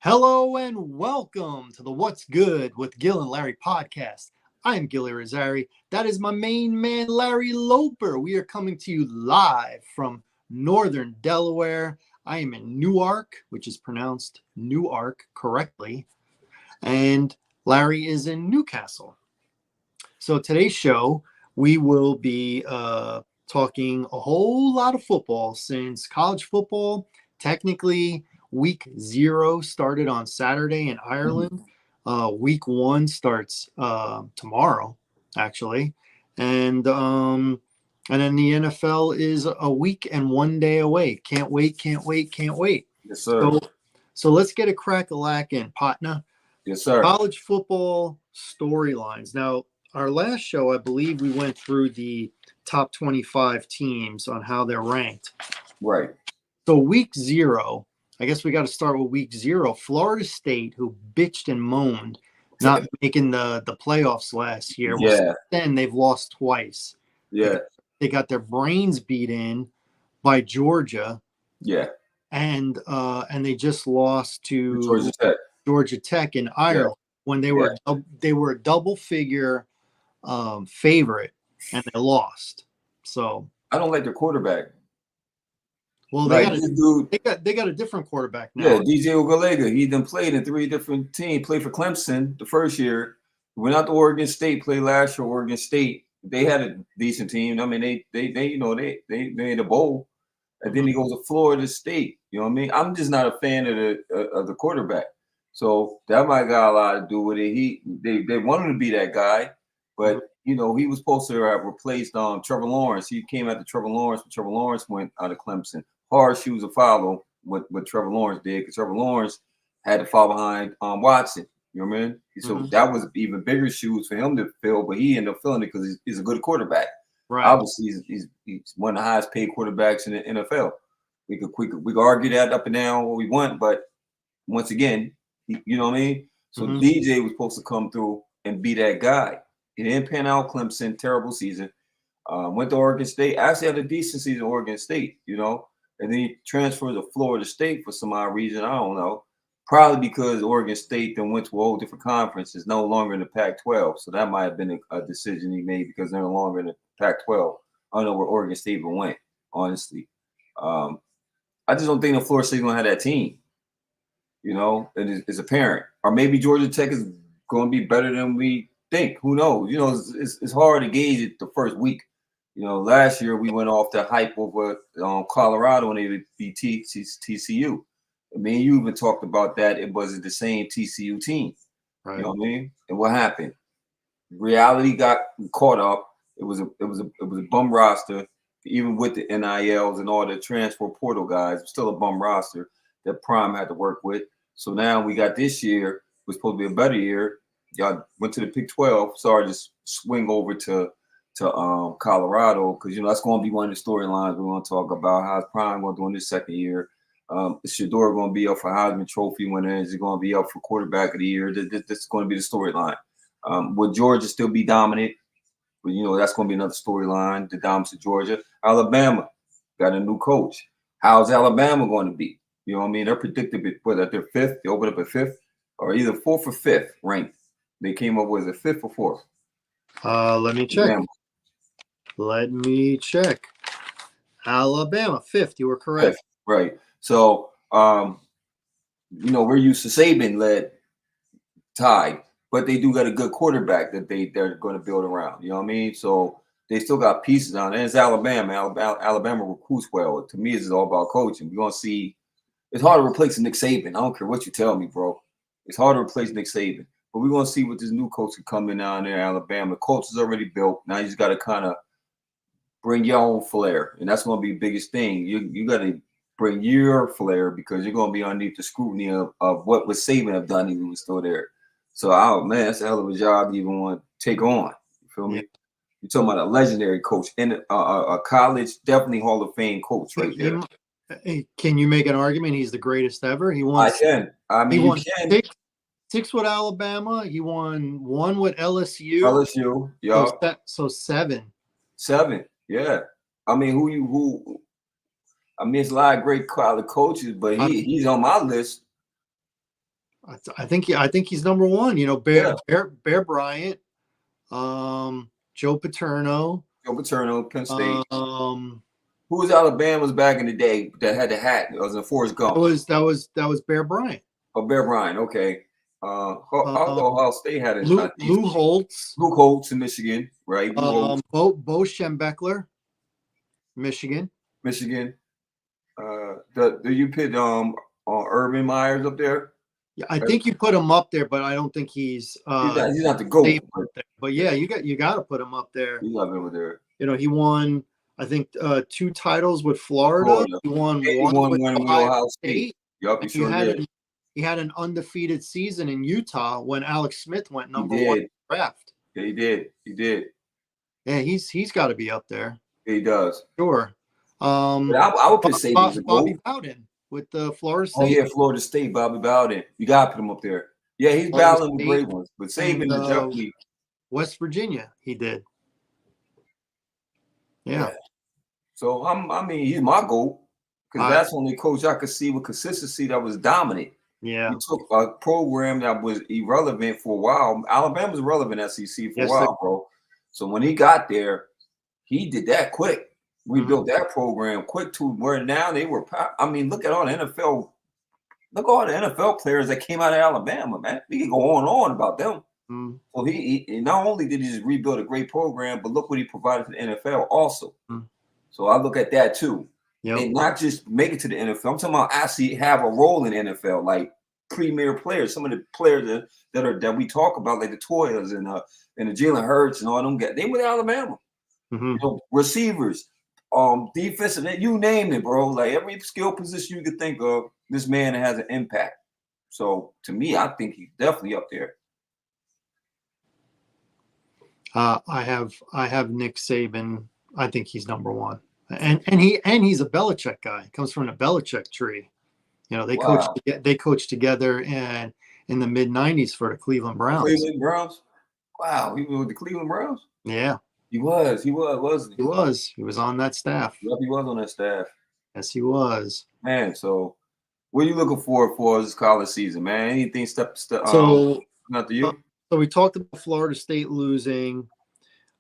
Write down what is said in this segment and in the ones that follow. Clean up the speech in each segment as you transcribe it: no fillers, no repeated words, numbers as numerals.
Hello and welcome to the What's Good with Gil and Larry podcast. I am Gil and Larry. That is my main man, Larry Loper. We are coming to you live from northern Delaware. I am in Newark, which is pronounced Newark correctly, and Larry is in Newcastle. So today's show, we will be talking a whole lot of football since college football technically week 0 started on Saturday in Ireland. Week 1 starts tomorrow, actually, and then the NFL is a week and 1 day away. Can't wait! Can't wait! Can't wait! Yes, sir. So let's get a crack-a-lack in, partner. Yes, sir. College football storylines. Now, our last show, I believe we went through the top 25 teams on how they're ranked. Right. So week 0. I guess we got to start with week 0. Florida State, who bitched and moaned not making the playoffs last year. Yeah. Well, then they've lost twice. Yeah. They got their brains beat in by Georgia. Yeah. And they just lost to Georgia Tech in Ireland when they were a double figure favorite and they lost. So I don't like their quarterback. Well, they got a different quarterback now. Yeah, DJ Ogalega. He then played in 3 different teams. Played for Clemson the first year. Went out to Oregon State. Played last year. Oregon State. They had a decent team. I mean, they made a bowl, and then he goes to Florida State. You know what I mean? I'm just not a fan of the quarterback. So that might got a lot to do with it. They wanted to be that guy, but he was supposed to have replaced Trevor Lawrence. He came after Trevor Lawrence, but Trevor Lawrence went out of Clemson. Hard shoes to follow what Trevor Lawrence did, because Trevor Lawrence had to fall behind Watson. You know what I mean? So that was even bigger shoes for him to fill, but he ended up filling it because he's a good quarterback. Right. Obviously, he's one of the highest paid quarterbacks in the NFL. We could argue that up and down what we want, but once again, you know what I mean? So DJ was supposed to come through and be that guy. He didn't pan out. Clemson, terrible season. Went to Oregon State. Actually had a decent season at Oregon State, and then he transferred to Florida State for some odd reason. I don't know. Probably because Oregon State then went to a whole different conference. It's no longer in the Pac-12. So that might have been a decision he made because they're no longer in the Pac-12. I don't know where Oregon State even went, honestly. I just don't think that Florida State's going to have that team, and it's apparent. Or maybe Georgia Tech is going to be better than we think. Who knows? It's hard to gauge it the first week. Last year we went off the hype over Colorado when they beat TCU. I mean, you even talked about that. It wasn't the same TCU team. Right. You know what I mean? And what happened? Reality got caught up. It was a bum roster, even with the NILs and all the transfer portal guys. Still a bum roster that Prime had to work with. So now we got this year. Was supposed to be a better year. Y'all went to the Big 12. Sorry, just swing over to Colorado, because that's going to be one of the storylines we're going to talk about. How's Prime going to do in this second year? Is Shador going to be up for Heisman Trophy winner? Is he going to be up for quarterback of the year? This is going to be the storyline. Will Georgia still be dominant? But that's going to be another storyline. The dominance of Georgia. Alabama got a new coach. How's Alabama going to be? You know what I mean? They're predicted that they're 5th. They open up at 5th, or either 4th or 5th ranked. They came up with a 5th or 4th. Let me check. Alabama. Let me check. Alabama, 5th. You were correct. 5th, right. So, we're used to Saban-led Tide, but they do got a good quarterback that they're going to build around. You know what I mean? So they still got pieces on it. And it's Alabama. Alabama recruits well. To me, it's all about coaching. We're going to see. It's hard to replace Nick Saban. I don't care what you tell me, bro. It's hard to replace Nick Saban. But we're going to see what this new coach can come in down there in Alabama. The coach is already built. Now you just got to kind of bring your own flair. And that's going to be the biggest thing. You got to bring your flair, because you're going to be underneath the scrutiny of what was Saban have done if he was still there. So, that's a hell of a job you even want to take on. You feel me? You're talking about a legendary coach and a college, definitely Hall of Fame coach right there. Can you make an argument he's the greatest ever? He won. I can. I mean, he won 6 with Alabama. He won 1 with LSU. LSU, yeah. So 7. 7, yeah. I mean, who? I mean, it's a lot of great college coaches, but he's on my list. I think he's number one. You know, Yeah. Bear Bryant, Joe Paterno, Joe Paterno, Penn State. um, Who was Alabama's back in the day that had the hat? It was in Forrest Gump. that was Bear Bryant. Oh, Bear Bryant. Okay. Um, Ohio State had a Lou decent. Holtz, Luke Holtz in Michigan, right? Luke Holtz, Bo Schembechler, Michigan. Michigan. Do you put Urban Myers up there? Yeah, I think you put him up there, but I don't think he's He's not the GOAT. But yeah, you got to put him up there. You love him over there. You know, he won I think 2 titles with Florida. Florida. He won And one with Ohio State. Yup, he sure did. He had an undefeated season in Utah when Alex Smith went number 1 in the draft. Yeah, he did. He did. Yeah, he's got to be up there. Yeah, he does. Sure. But I would put Saban as a Bobby GOAT. Bowden with the Florida State. Oh yeah, Florida State, Bobby Bowden. You gotta put him up there. Yeah, he's battling the great ones, but Saban is definitely West Virginia. He did. Yeah. So I mean, he's my GOAT because that's the only coach I could see with consistency that was dominant. Yeah. He took a program that was irrelevant for a while. Alabama's relevant SEC for a while, bro. So when he got there, he did that quick. Rebuilt that program quick to where now they were. I mean, look at all the NFL. Look at all the NFL players that came out of Alabama, man. We can go on and on about them. So he not only did he just rebuild a great program, but look what he provided to the NFL also. So I look at that too. And not just make it to the NFL. I'm talking about actually have a role in the NFL, like premier players. Some of the players that we talk about, like the Toyas and the Jalen Hurts and all them guys, they went to Alabama. You know, receivers, defensive, you name it, bro. Like every skill position you could think of, this man has an impact. So to me, I think he's definitely up there. I have Nick Saban. I think he's number 1, and he's a Belichick guy. He comes from the Belichick tree. You know, they coached together in the mid '90s for the Cleveland Browns. Cleveland Browns. Wow, he was with the Cleveland Browns. Yeah, he was, wasn't he? He was on that staff. Yep, he was on that staff. Yes, he was. Man, so what are you looking for this college season, man? Anything not to you? So we talked about Florida State losing.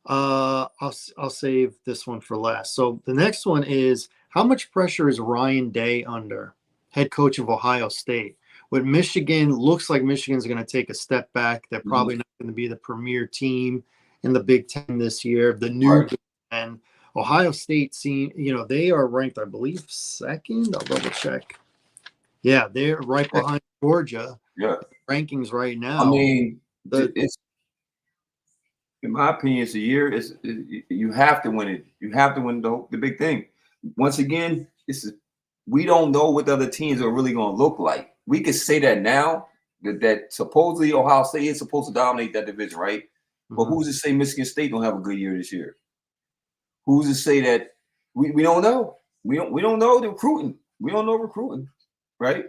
I'll save this one for last. So the next one is, how much pressure is Ryan Day under, head coach of Ohio State? With Michigan, looks like Michigan's going to take a step back. They're probably not going to be the premier team in the Big Ten this year. The new Big Ten. Ohio State they are ranked, I believe, 2nd. I'll double check. Yeah, they're right behind Georgia. Yeah. Rankings right now. I mean, it's in my opinion, it's a year. You have to win it. You have to win the big thing. Once again, we don't know what the other teams are really going to look like. We could say that now that supposedly Ohio State is supposed to dominate that division, right? But who's to say Michigan State don't have a good year this year? Who's to say that we don't know? We don't know the recruiting. We don't know recruiting, right?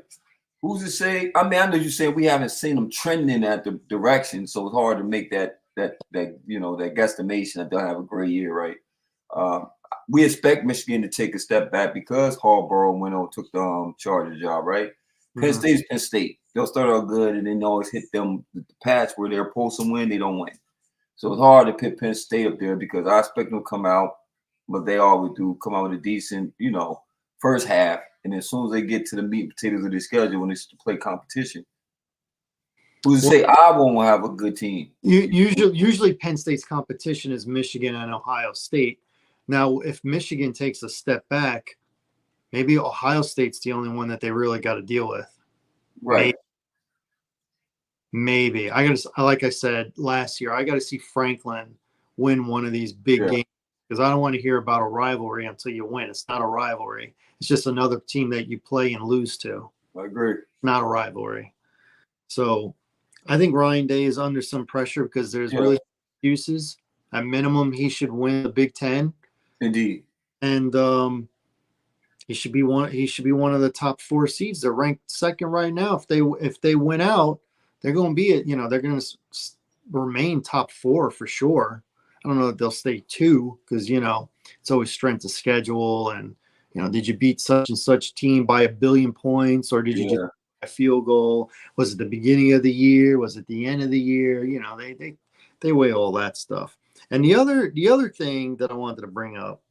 Who's to say? I mean, I know you're saying we haven't seen them trending at the direction, so it's hard to make that guesstimation that they'll have a great year, right? We expect Michigan to take a step back because Harbaugh went on took the charge of the job, right? Penn State's Penn State. They'll start out good and then always hit them the patch where they're supposed to win, they don't win. So it's hard to put Penn State up there because I expect them to come out, but they always do come out with a decent, first half. And as soon as they get to the meat and potatoes of their schedule when it's to play competition, who's to say Iowa won't have a good team? Usually Penn State's competition is Michigan and Ohio State. Now, if Michigan takes a step back, maybe Ohio State's the only one that they really got to deal with. Right. Maybe. Like I said last year, I got to see Franklin win one of these big games because I don't want to hear about a rivalry until you win. It's not a rivalry. It's just another team that you play and lose to. I agree. Not a rivalry. So I think Ryan Day is under some pressure because there's really excuses. At minimum, he should win the Big Ten. Indeed. And he should be one of the top 4 seeds. They're ranked 2nd right now. If they win out, they're going to be they're going to remain top 4 for sure. I don't know if they'll stay 2 because it's always strength of schedule and did you beat such and such team by 1 billion points or did you just field goal? Was it the beginning of the year? Was it the end of the year? You know, they weigh all that stuff. And the other thing that I wanted to bring up,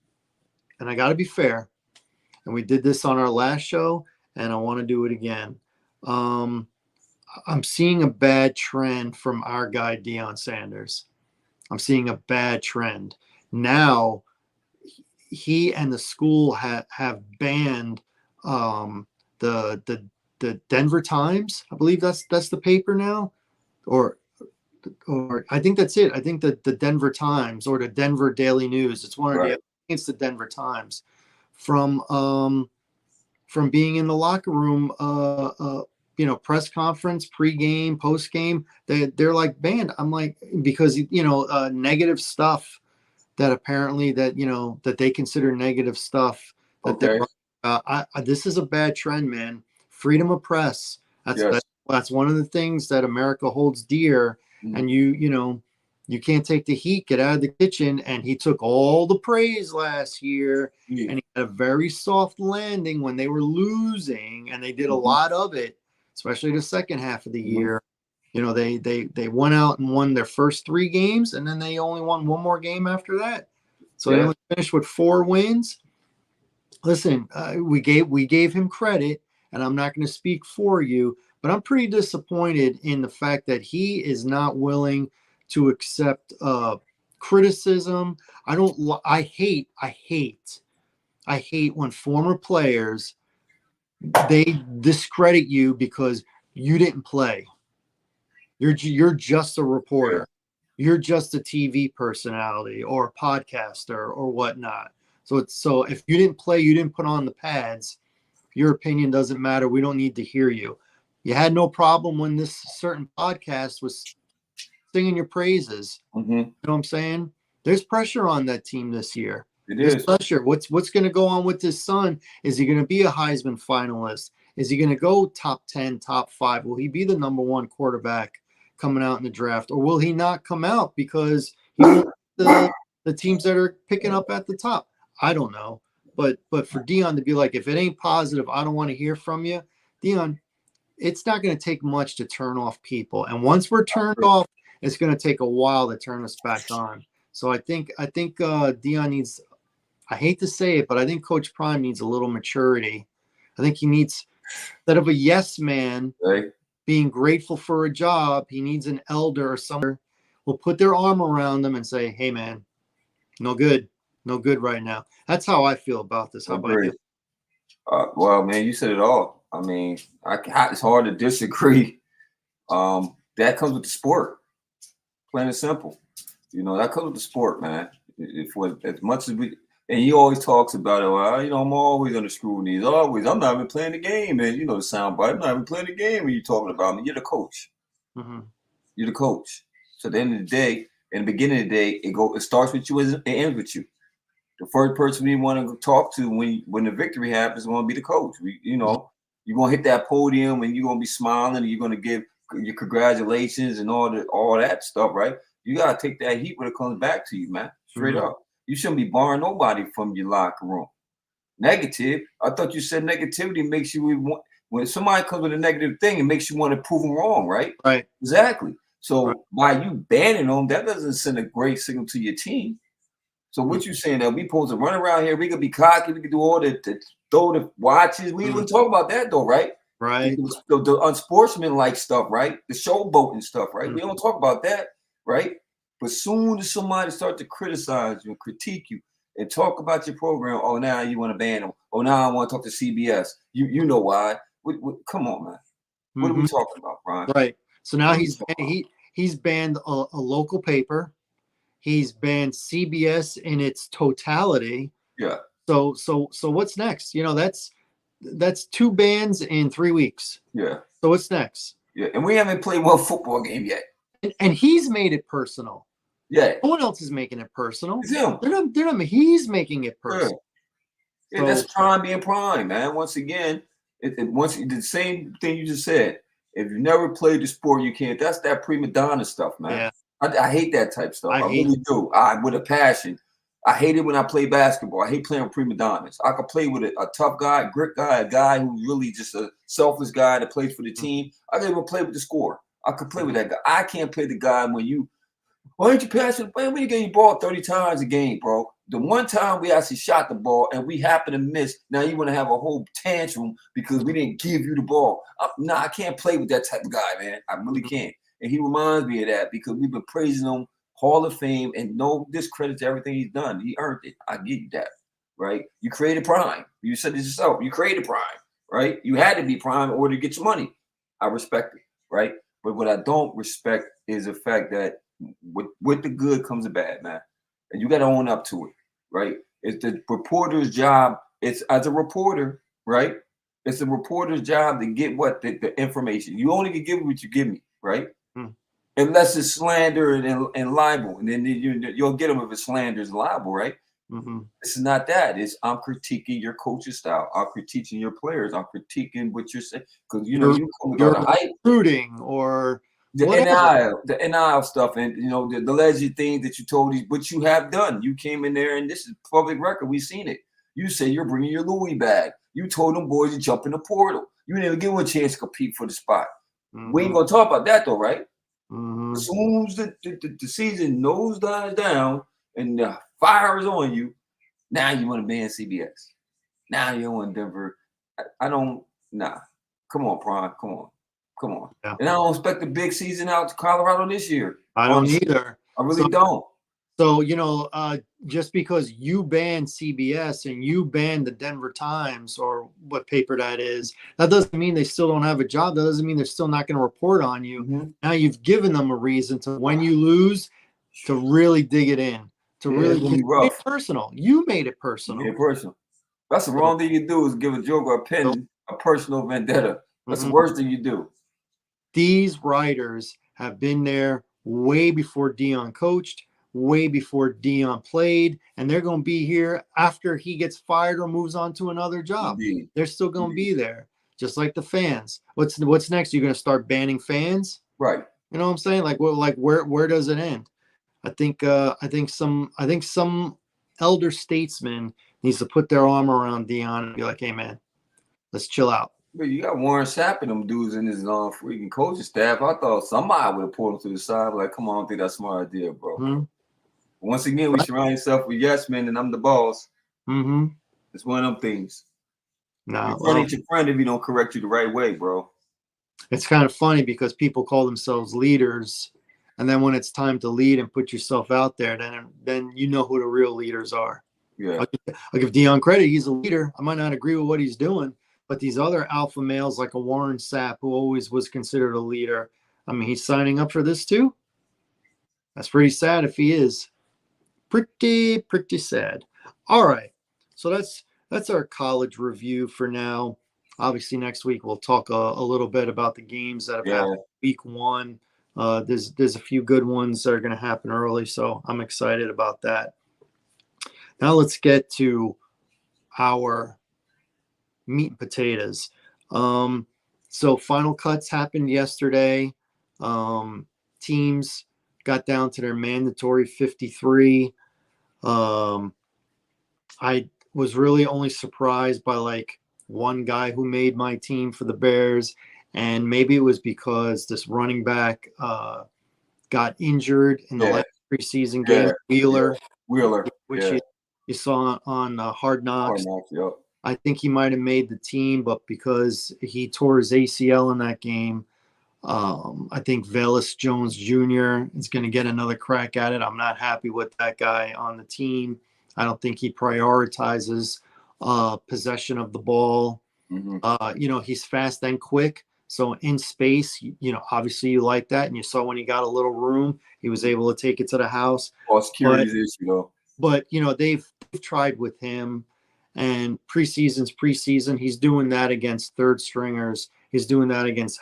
and I got to be fair, and we did this on our last show, and I want to do it again. Um, I'm seeing a bad trend from our guy Deion Sanders. I'm seeing a bad trend now. He and the school have banned um, the the the Denver Times. I believe that's the paper now, or I think that's it. I think that the Denver Times or the Denver Daily News. It's one of the. Right. I think it's the Denver Times from being in the locker room. Press conference, pregame, postgame. They're like banned. I'm like, because negative stuff that apparently that they consider negative stuff that Okay. this is a bad trend, man. Freedom of press. That's Yes. that, that's one of the things that America holds dear. Mhm. And you can't take the heat. Get out of the kitchen. And he took all the praise last year, Yeah. and he had a very soft landing when they were losing, and they did a Mhm. lot of it, especially the second half of the Mhm. year. They went out and won their first 3 games, and then they only won one more game after that. So they Yes. only finished with 4 wins. Listen, we gave him credit, and I'm not going to speak for you, but I'm pretty disappointed in the fact that he is not willing to accept criticism. I don't. I hate when former players they discredit you because you didn't play. You're just a Yeah. reporter. You're just a TV personality or a podcaster or whatnot. So if you didn't play, you didn't put on the pads. Your opinion doesn't matter. We don't need to hear you. You had no problem when this certain podcast was singing your praises. Mm-hmm. You know what I'm saying? There's pressure on that team this year. It There's is. pressure. What's going to go on with his son? Is he going to be a Heisman finalist? Is he going to go top 10, top 5? Will he be the number 1 quarterback coming out in the draft? Or will he not come out because he won't the teams that are picking up at the top? I don't know. But for Deion to be like, if it ain't positive, I don't want to hear from you. Deion, it's not going to take much to turn off people. And once we're turned off, it's going to take a while to turn us back on. So I think Deion needs. I hate to say it, but I think Coach Prime needs a little maturity. I think he needs, instead of a yes man Right. being grateful for a job, he needs an elder or someone who will put their arm around him and say, "Hey man, no good, no good right now." That's how I feel about this. How about you? Agreed. Well, man, you said it all. I mean, it's hard to disagree. That comes with the sport, plain and simple. That comes with the sport, man. For as much as and he always talks about it. Well, I'm always under scrutiny. Always, I'm not even playing the game, and the soundbite. I'm not even playing the game when you're talking about me. You're the coach. Mm-hmm. You're the coach. So at the end of the day, in the beginning of the day, it starts with you and it ends with you. The first person we want to talk to when the victory happens is going to be the coach. You're going to hit that podium and you're going to be smiling and you're going to give your congratulations and all that stuff, right? You got to take that heat when it comes back to you, man. Straight Mm-hmm. up. You shouldn't be barring nobody from your locker room. Negative. I thought you said negativity makes you when somebody comes with a negative thing, it makes you want to prove them wrong, right? Right. Exactly. So Right. by you banning them, that doesn't send a great signal to your team. So what you saying that we supposed to run around here? We could be cocky. We could do all the throw the watches. We didn't talk about that though, right? Right. The unsportsmanlike stuff, right? The showboating stuff, right? Mm-hmm. We don't talk about that, right? But soon as somebody start to criticize you and critique you and talk about your program, oh now you want to ban them. Oh now I want to talk to CBS. You know why? Come on, man. What are we talking about, Brian? Right. So now What are we he's talking about? he's banned a local paper. He's banned CBS in its totality. Yeah. So what's next? That's 2 bans in 3 weeks. Yeah. So what's next? Yeah. And we haven't played one football game yet. And he's made it personal. Yeah. No one else is making it personal. It's him. They're not. He's making it Yeah. personal. Yeah, that's prime being prime, man. Once again, once the same thing you just said. If you never played the sport, you can't. That's that prima donna stuff, man. Yeah. I hate that type stuff. I hate really do. With a passion. I hate it when I play basketball. I hate playing with prima donnas. I could play with a tough guy, grit guy, a guy who's really just a selfless guy that plays for the team. I can even play with the scorer. I could play with that guy. I can't play the guy when you, why ain't you passing? When you getting ball 30 times a game, bro? The one time we actually shot the ball and we happen to miss, now you want to have a whole tantrum because we didn't give you the ball. Nah, I can't play with that type of guy, man. I really can't. And he reminds me of that because we've been praising him Hall of Fame and no discredit to everything he's done. He earned it. I give you that, right? You created Prime. You said it yourself. You created Prime, right? You had to be Prime in order to get your money. I respect it, right? But what I don't respect is the fact that with the good comes the bad, man. And you got to own up to it, right? It's the reporter's job. It's as a reporter, right? It's the reporter's job to get what? The information. You only can give me what you give me, right? Unless it's slander and libel. And then you'll get them if it's slander and libel, right? It's not that. It's I'm critiquing your coaching style. I'm critiquing your players. I'm critiquing what you're saying. Because, you come with all the hype. Recruiting or the whatever. NIL stuff, and the alleged things that you told these, but you have done. You came in there, and this is public record. We've seen it. You say you're bringing your Louis bag. You told them boys to jump in the portal. You didn't even give them a chance to compete for the spot. We ain't gonna talk about that though, right? As soon as the season nosedives down and the fire is on you, now you want to ban CBS. Now you want Denver. I don't. Nah. Come on, Prime. Come on. Yeah. And I don't expect a big season out to Colorado this year. I don't either. I really don't. So, just because you banned CBS and you banned the Denver Times or what paper that is, that doesn't mean they still don't have a job. That doesn't mean they're still not going to report on you. Now you've given them a reason to, when you lose, to really dig it in, to really make it personal. You made it personal. You made it personal. That's the wrong thing you do is give a joke or a personal vendetta. That's the worst thing you do. These writers have been there way before Dion coached, way before Dion played, and they're going to be here after he gets fired or moves on to another job. Indeed. They're still going to be there, just like the fans. What's next? You're going to start banning fans, right? You know what I'm saying? Where does it end? I think some elder statesman needs to put their arm around Dion and be like, "Hey, man, let's chill out." But you got Warren Sapp and them dudes in his freaking coaching staff. I thought somebody would have pulled him to the side. Like, come on, I don't think that's a smart idea, bro. Once again, we surround yourself with yes men, and I'm the boss. It's one of them things. No, your friend ain't your friend if you don't correct you the right way, bro. It's kind of funny because people call themselves leaders, and then when it's time to lead and put yourself out there, then you know who the real leaders are. Yeah, I'll give Dion credit. He's a leader. I might not agree with what he's doing, but these other alpha males like a Warren Sapp, who always was considered a leader, I mean, he's signing up for this too. That's pretty sad if he is. Pretty sad. All right. So that's our college review for now. Obviously, next week we'll talk a little bit about the games that have happened week one. There's a few good ones that are going to happen early, so I'm excited about that. Now let's get to our meat and potatoes. So final cuts happened yesterday. Teams got down to their mandatory 53. I was really only surprised by one guy who made my team for the Bears, and maybe it was because this running back got injured in the last preseason game. Wheeler, which you saw on Hard Knocks. I think he might have made the team, but because he tore his ACL in that game, I think Velus Jones Jr. is going to get another crack at it. I'm not happy with that guy on the team. I don't think he prioritizes possession of the ball. He's fast and quick. So in space, obviously you like that. And you saw when he got a little room, he was able to take it to the house. Well, security's issue, though. But, they've tried with him. And preseason's preseason. He's doing that against third stringers. He's doing that against,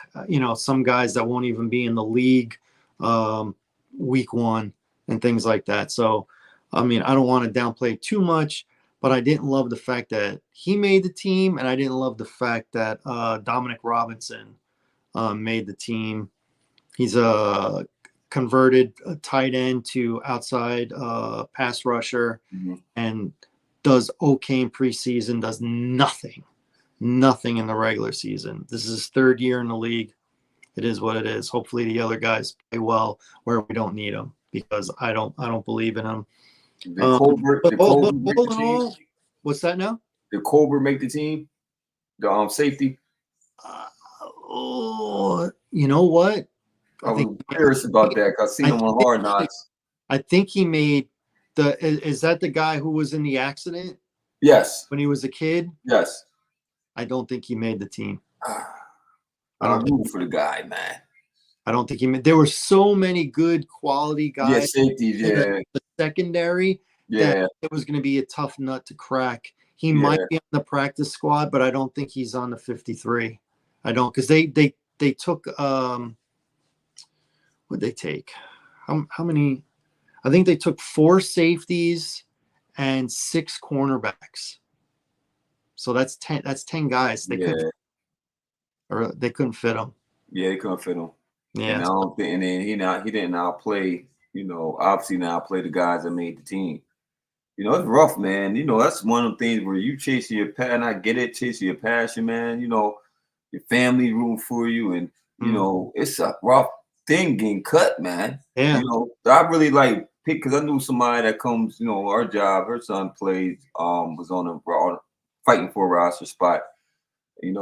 some guys that won't even be in the league week one and things like that. So, I mean, I don't want to downplay too much, but I didn't love the fact that he made the team, and I didn't love the fact that Dominic Robinson made the team. He's a converted a tight end to outside pass rusher, Mhm. and does okay in preseason, does nothing in the regular season. This is his third year in the league. It is what it is. Hopefully the other guys play well where we don't need them, because I don't believe in them. Did Colbert, But did Colbert make all the in team? all, what's that now? Did Colbert make the team? The safety? Uh, oh, you know what? I was curious about that because I seen him on Hard Knocks. I think he made the. Is that the guy who was in the accident Yes. when he was a kid? Yes. I don't think he made the team. I'm rooting for the guy, man. I don't think he made. There were so many good quality Yeah, guys safeties. in Yeah. the secondary that Yeah. it was going to be a tough nut to crack. He Yeah. might be on the practice squad, but I don't think he's on the 53. I don't, because they took what'd they take? How many? I think they took 4 safeties and 6 cornerbacks. So that's 10. That's 10 guys. They couldn't, or they couldn't fit them. Yeah, they couldn't fit him. Yeah. And I don't think, and then he didn't outplay, obviously now outplay the guys that made the team. It's rough, man. That's one of the things where you chasing your passion. I get it, chasing your passion, man. Your family rooting for you, and it's a rough thing getting cut, man. Yeah. I really like pick because I knew somebody that comes, our job. Her son played, was on a fighting for a roster spot, and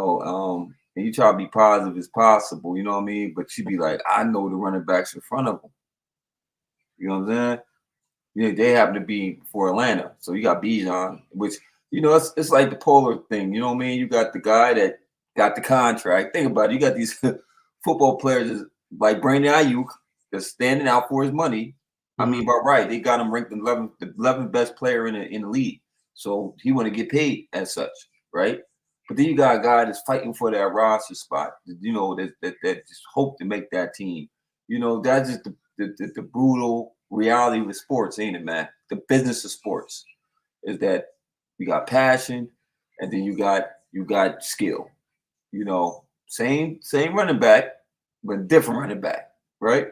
you try to be positive as possible, you know what I mean? But she be like, I know the running backs in front of them. You know what I'm saying? Yeah, they happen to be for Atlanta. So you got Bijan, which, it's like the polar thing. You know what I mean? You got the guy that got the contract. Think about it. You got these football players like Brandon Ayuk that's standing out for his money. I mean, but right, they got him ranked the 11th best player in the league. So he want to get paid as such, right? But then you got a guy that's fighting for that roster spot, that just hope to make that team. That's just the brutal reality with sports, ain't it, man? The business of sports is that you got passion, and then you got skill. Same running back, but different running back, right?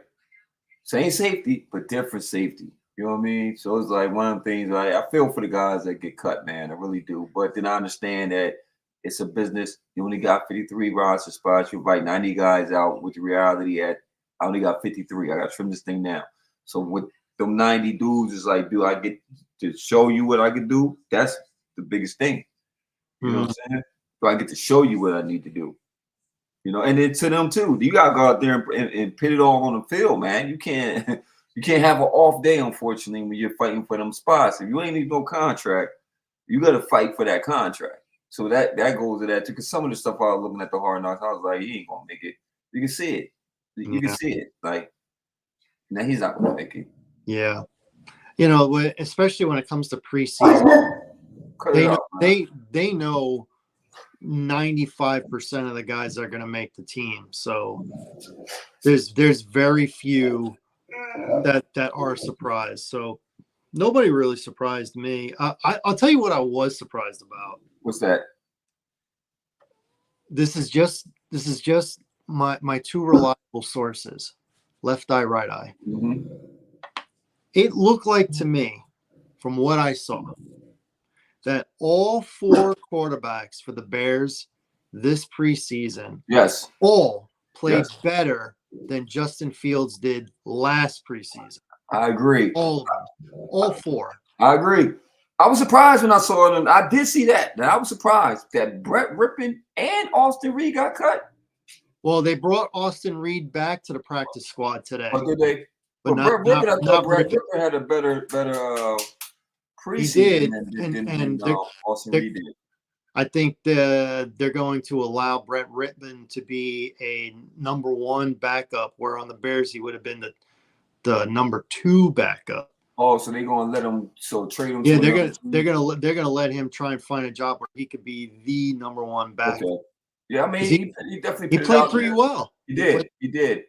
Same safety, but different safety. You know what I mean? So it's like one of the things I feel for the guys that get cut, man. I really do. But then I understand that it's a business. You only got 53 roster spots. You invite 90 guys out with the reality at I only got 53. I got to trim this thing down. So with them 90 dudes, it's like, do I get to show you what I can do? That's the biggest thing. You know what I'm saying? Do I get to show you what I need to do? And then to them too. You gotta go out there and put it all on the field, man. You can't have an off day, unfortunately, when you're fighting for them spots. If you ain't need no contract, you gotta fight for that contract. So that goes to that too. Because some of the stuff I was looking at the Hard Knocks, I was like, he ain't gonna make it. You can see it. You can see it. Like, now he's not gonna make it. Yeah. Especially when it comes to preseason, they know 95% of the guys are going to make the team. So there's very few that are surprised. So nobody really surprised me. I'll tell you what I was surprised about. What's that? This is just my 2 reliable sources, left eye, right eye. Mm-hmm. It looked like to me, from what I saw, that all 4 quarterbacks for the Bears this preseason, all played better than Justin Fields did last preseason. I agree. All of them. All 4. I agree. I was surprised when I saw them. I did see that. I was surprised that Brett Rippon and Austin Reed got cut. Well, they brought Austin Reed back to the practice squad today. Oh, did they? But Brett Rippon, I thought Brett Rippon had a better preseason than Austin Reed did. I think they're going to allow Brett Rippon to be a number 1 backup, where on the Bears he would have been the number 2 backup. Oh, so they're gonna let him trade him? Yeah, they're gonna let him try and find a job where he could be the number 1 backup. Okay. Yeah, I mean he definitely played pretty well. He did.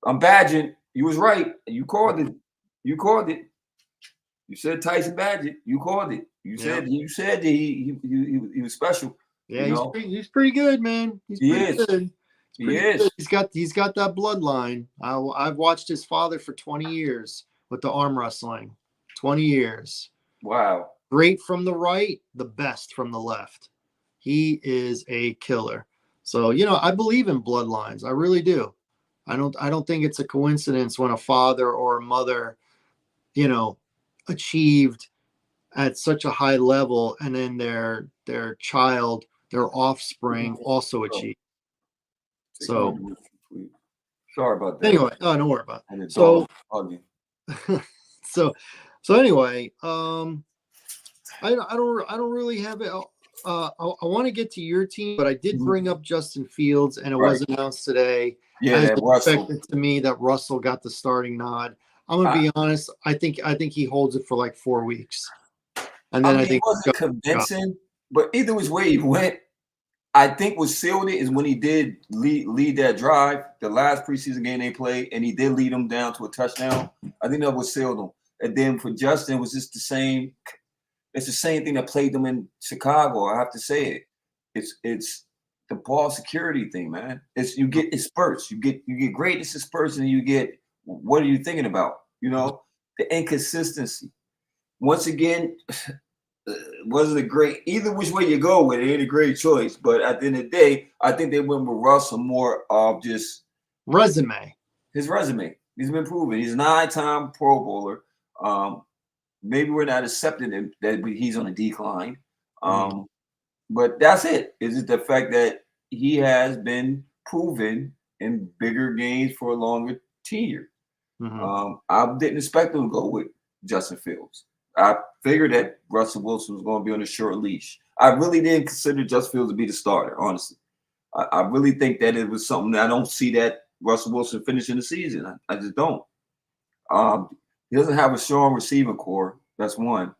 I'm Badgett. You was right. You called it. You said Tyson Badgett. You called it. You said that he was special. Yeah, he's pretty good, man. He's pretty good. He Pretty good. is. He's got that bloodline. I've watched his father for 20 years with the arm wrestling. 20 years. Wow. Great from the right, the best from the left. He is a killer. So, I believe in bloodlines. I really do. I don't think it's a coincidence when a father or a mother, you know, achieved at such a high level and then their child, their offspring also Oh, achieved. take my So, advice, please. Sorry about that. anyway, oh, don't worry about it. And the So, dog hugging. so so anyway, I don't really have it. I want to get to your team, but I did Mhm. bring up Justin Fields, and it Right. was announced today, Yeah, as that Russell. expected to me, that Russell got the starting nod. I'm gonna I, be honest. I think he holds it for like 4 weeks, and I then I mean, it think he's wasn't got a job. convincing, but either which way he went, I think what sealed it is when he did lead that drive, the last preseason game they played, and he did lead them down to a touchdown. I think that was sealed them. And then for Justin, it was just the same. It's the same thing that played them in Chicago. I have to say it. It's the ball security thing, man. It's you get it's spurts. You get greatness in spurts, and you get what are you thinking about? The inconsistency. Once again, wasn't a great either which way you go with it, ain't a great choice. But at the end of the day, I think they went with Russell more of just Resume. his resume. He's been proven. He's a 9-time Pro Bowler. Maybe we're not accepting him that he's on a decline. Mhm. But that's it. Is it the fact that he has been proven in bigger games for a longer tenure? Mhm. I didn't expect him to go with Justin Fields. I figured that Russell Wilson was going to be on a short leash. I really didn't consider Justin Fields to be the starter, honestly. I really think that it was something that I don't see that Russell Wilson finishing the season. I just don't. He doesn't have a strong receiving core. That's one.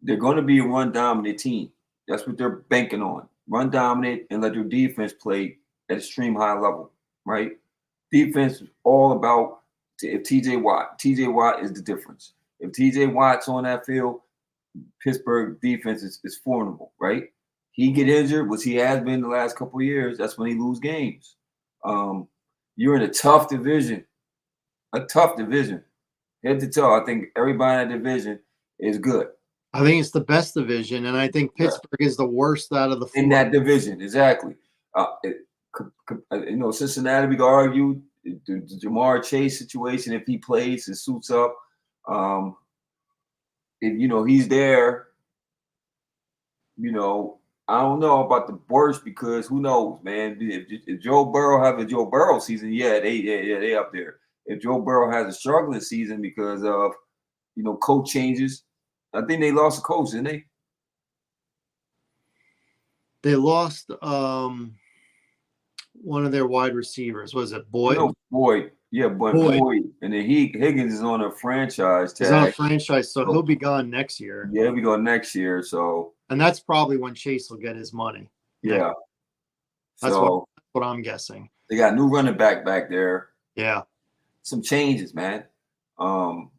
They're going to be a run dominant team. That's what they're banking on. Run dominant and let their defense play at extreme high level, right? Defense is all about if TJ Watt. TJ Watt is the difference. If TJ Watt's on that field, Pittsburgh defense is formidable, right? He get injured, which he has been the last couple of years. That's when he lose games. Um, you're in a tough division, head to toe. I think everybody in that division is good. I think it's the best division, and I think Yeah. Pittsburgh is the worst out of the In four. that division, exactly. Cincinnati, we could argue the Jamar Chase situation, if he plays and suits up, if he's there, I don't know about the worst because who knows, man. If Joe Burrow have a Joe Burrow season, they up there. If Joe Burrow has a struggling season because of coach changes, I think they lost a coach, didn't they? They lost one of their wide receivers. Was it Boyd? No, Boyd. Yeah, but Boyd Boyd, and then Higgins is on a franchise is on a tag. franchise, so he'll So be gone next year. yeah, we go next year. So And that's probably when Chase will get his money. yeah, That's what so I'm guessing. they got a new running back there. Yeah. Some changes, man. Um,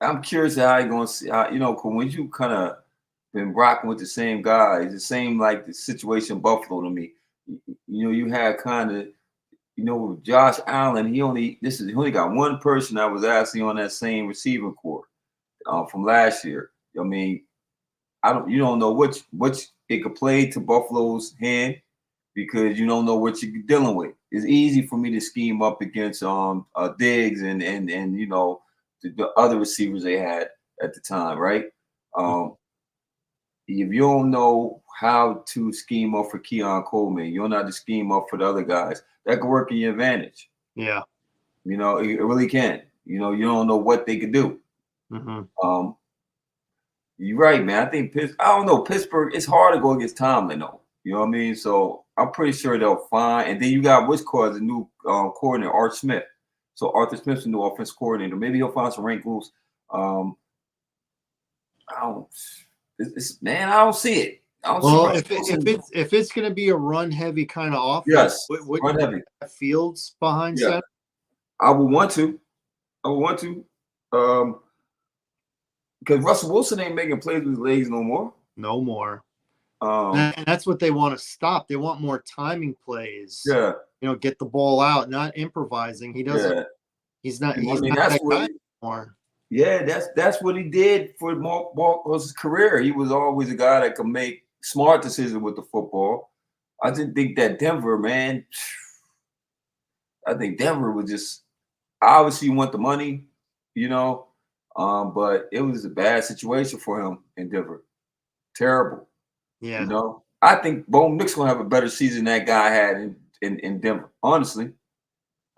I'm curious how you gonna see how 'cause when you kind of been rocking with the same guys, it seemed like the situation Buffalo to me. You had kind of with Josh Allen. He only got one person that was actually on that same receiving core from last year. I mean, you don't know which it could play to Buffalo's hand because you don't know what you're dealing with. It's easy for me to scheme up against Diggs and the other receivers they had at the time, right? Um, if you don't know how to scheme up for Keon Coleman, you don't know how to scheme up for the other guys. That could work in your advantage. Yeah. It really can. You don't know what they could do. Mm-hmm. You're right, man. I think I don't know. Pittsburgh, it's hard to go against Tomlin, though. You know what I mean? So I'm pretty sure they'll find. And then you got which core the new coordinator, Art Smith. So Arthur Smith's the new offense coordinator. Maybe he'll find some wrinkles. I don't. Man, I don't see it. I don't see Well, Russell Wilson. if it's going to be a run heavy kind of offense, Yes, would run heavy. Fields behind Yeah, center? I would want to. Because Russell Wilson ain't making plays with his legs no more. No more. And that's what they want to stop. They want more timing plays. Yeah, Get the ball out, not improvising. He doesn't. yeah. He's not. And I He's mean, not that's that what. guy anymore. Yeah, that's what he did for Marcos' career. He was always a guy that could make smart decisions with the football. I just think that Denver, man, I think Denver was just obviously want the money, you know, but it was a bad situation for him in Denver. Terrible, you Yeah. know. I think Bo Nick's gonna have a better season than that guy had in Denver. Honestly,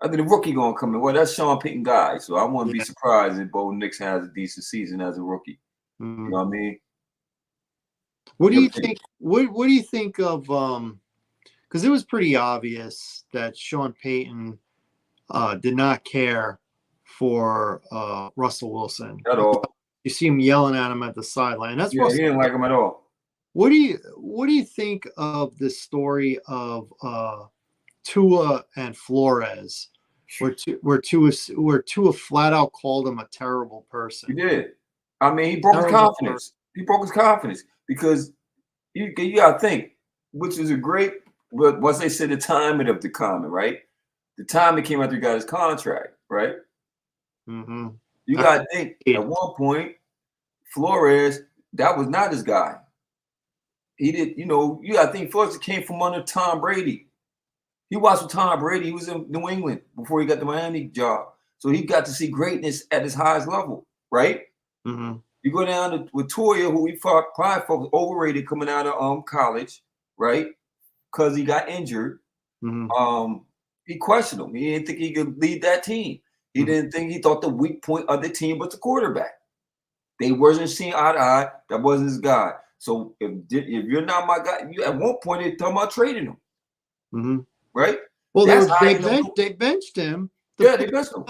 I think the rookie gonna come in. Well, that's Sean Payton guy, so I wouldn't be Yeah. surprised if Bo Nix has a decent season as a rookie. You Mm. know what I mean? What do Your you opinion. think? What do you think of? Because it was pretty obvious that Sean Payton did not care for Russell Wilson. At all. You see him yelling at him at the sideline. That's Yeah, he Russell. didn't like him at all. What do you think of the story of Tua and Flores, where Tua flat out called him a terrible He person? did. I mean, he broke his Terrible person. confidence. He broke his confidence because you gotta think, which is a great. But once they said the timing of the comment, right? The time it came after he got his contract, right? Mm-hmm. You gotta think at one point, Flores, that was not his guy. He did, you gotta think Flores came from under Tom Brady. He watched with Tom Brady. He was in New England before he got the Miami job. So he got to see greatness at his highest level, right? Mm-hmm. You go down with Toya, who we probably thought was overrated coming out of college, right? Because he got injured. Mm-hmm. He questioned him. He didn't think he could lead that team. He Mm-hmm. didn't think he thought the weak point of the team was the quarterback. They wasn't seeing eye to eye. That wasn't his guy. So if you're not my guy, you at one point they talking about trading him, Mm-hmm. right? Well, That's how they benched him. Yeah, they benched him.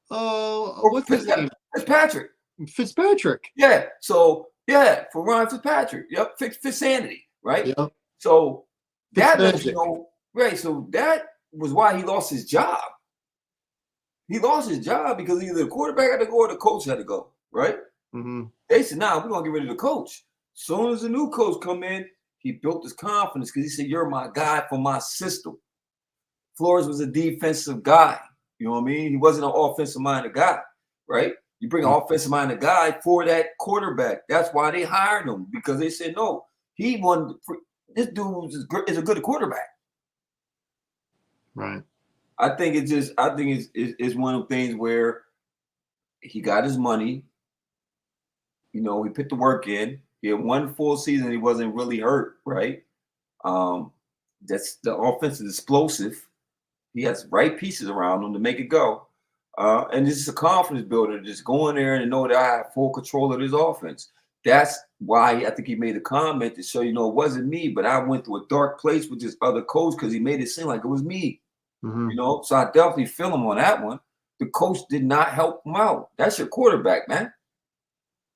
What's his name? Fitzpatrick. Fitzpatrick. Yeah. So yeah, for Ryan Fitzpatrick. Yep. Fitzsanity, right? Yep. So that lets you Fitzmagic. know, right? So that was why he lost his job. He lost his job because either the quarterback had to go or the coach had to go, right? Mm-hmm. They said, "Nah, we're gonna get rid of the coach." Soon as the new coach come in, he built his confidence because he said, "You're my guy for my system." Flores was a defensive guy. You know what I mean? He wasn't an offensive minded guy, right? You bring an offensive minded guy for that quarterback. That's why they hired him because they said, "No, he won. This dude is a good quarterback." Right. I think it's one of the things where he got his money. He put the work in. He had one full season. He wasn't really hurt, right? That's the offense is explosive. He has right pieces around him to make it go. And this is a confidence builder. Just go in there and know that I have full control of this offense. That's why I think he made a comment to show it wasn't me, but I went through a dark place with this other coach because he made it seem like it was me. Mm-hmm. So I definitely feel him on that one. The coach did not help him out. That's your quarterback, man.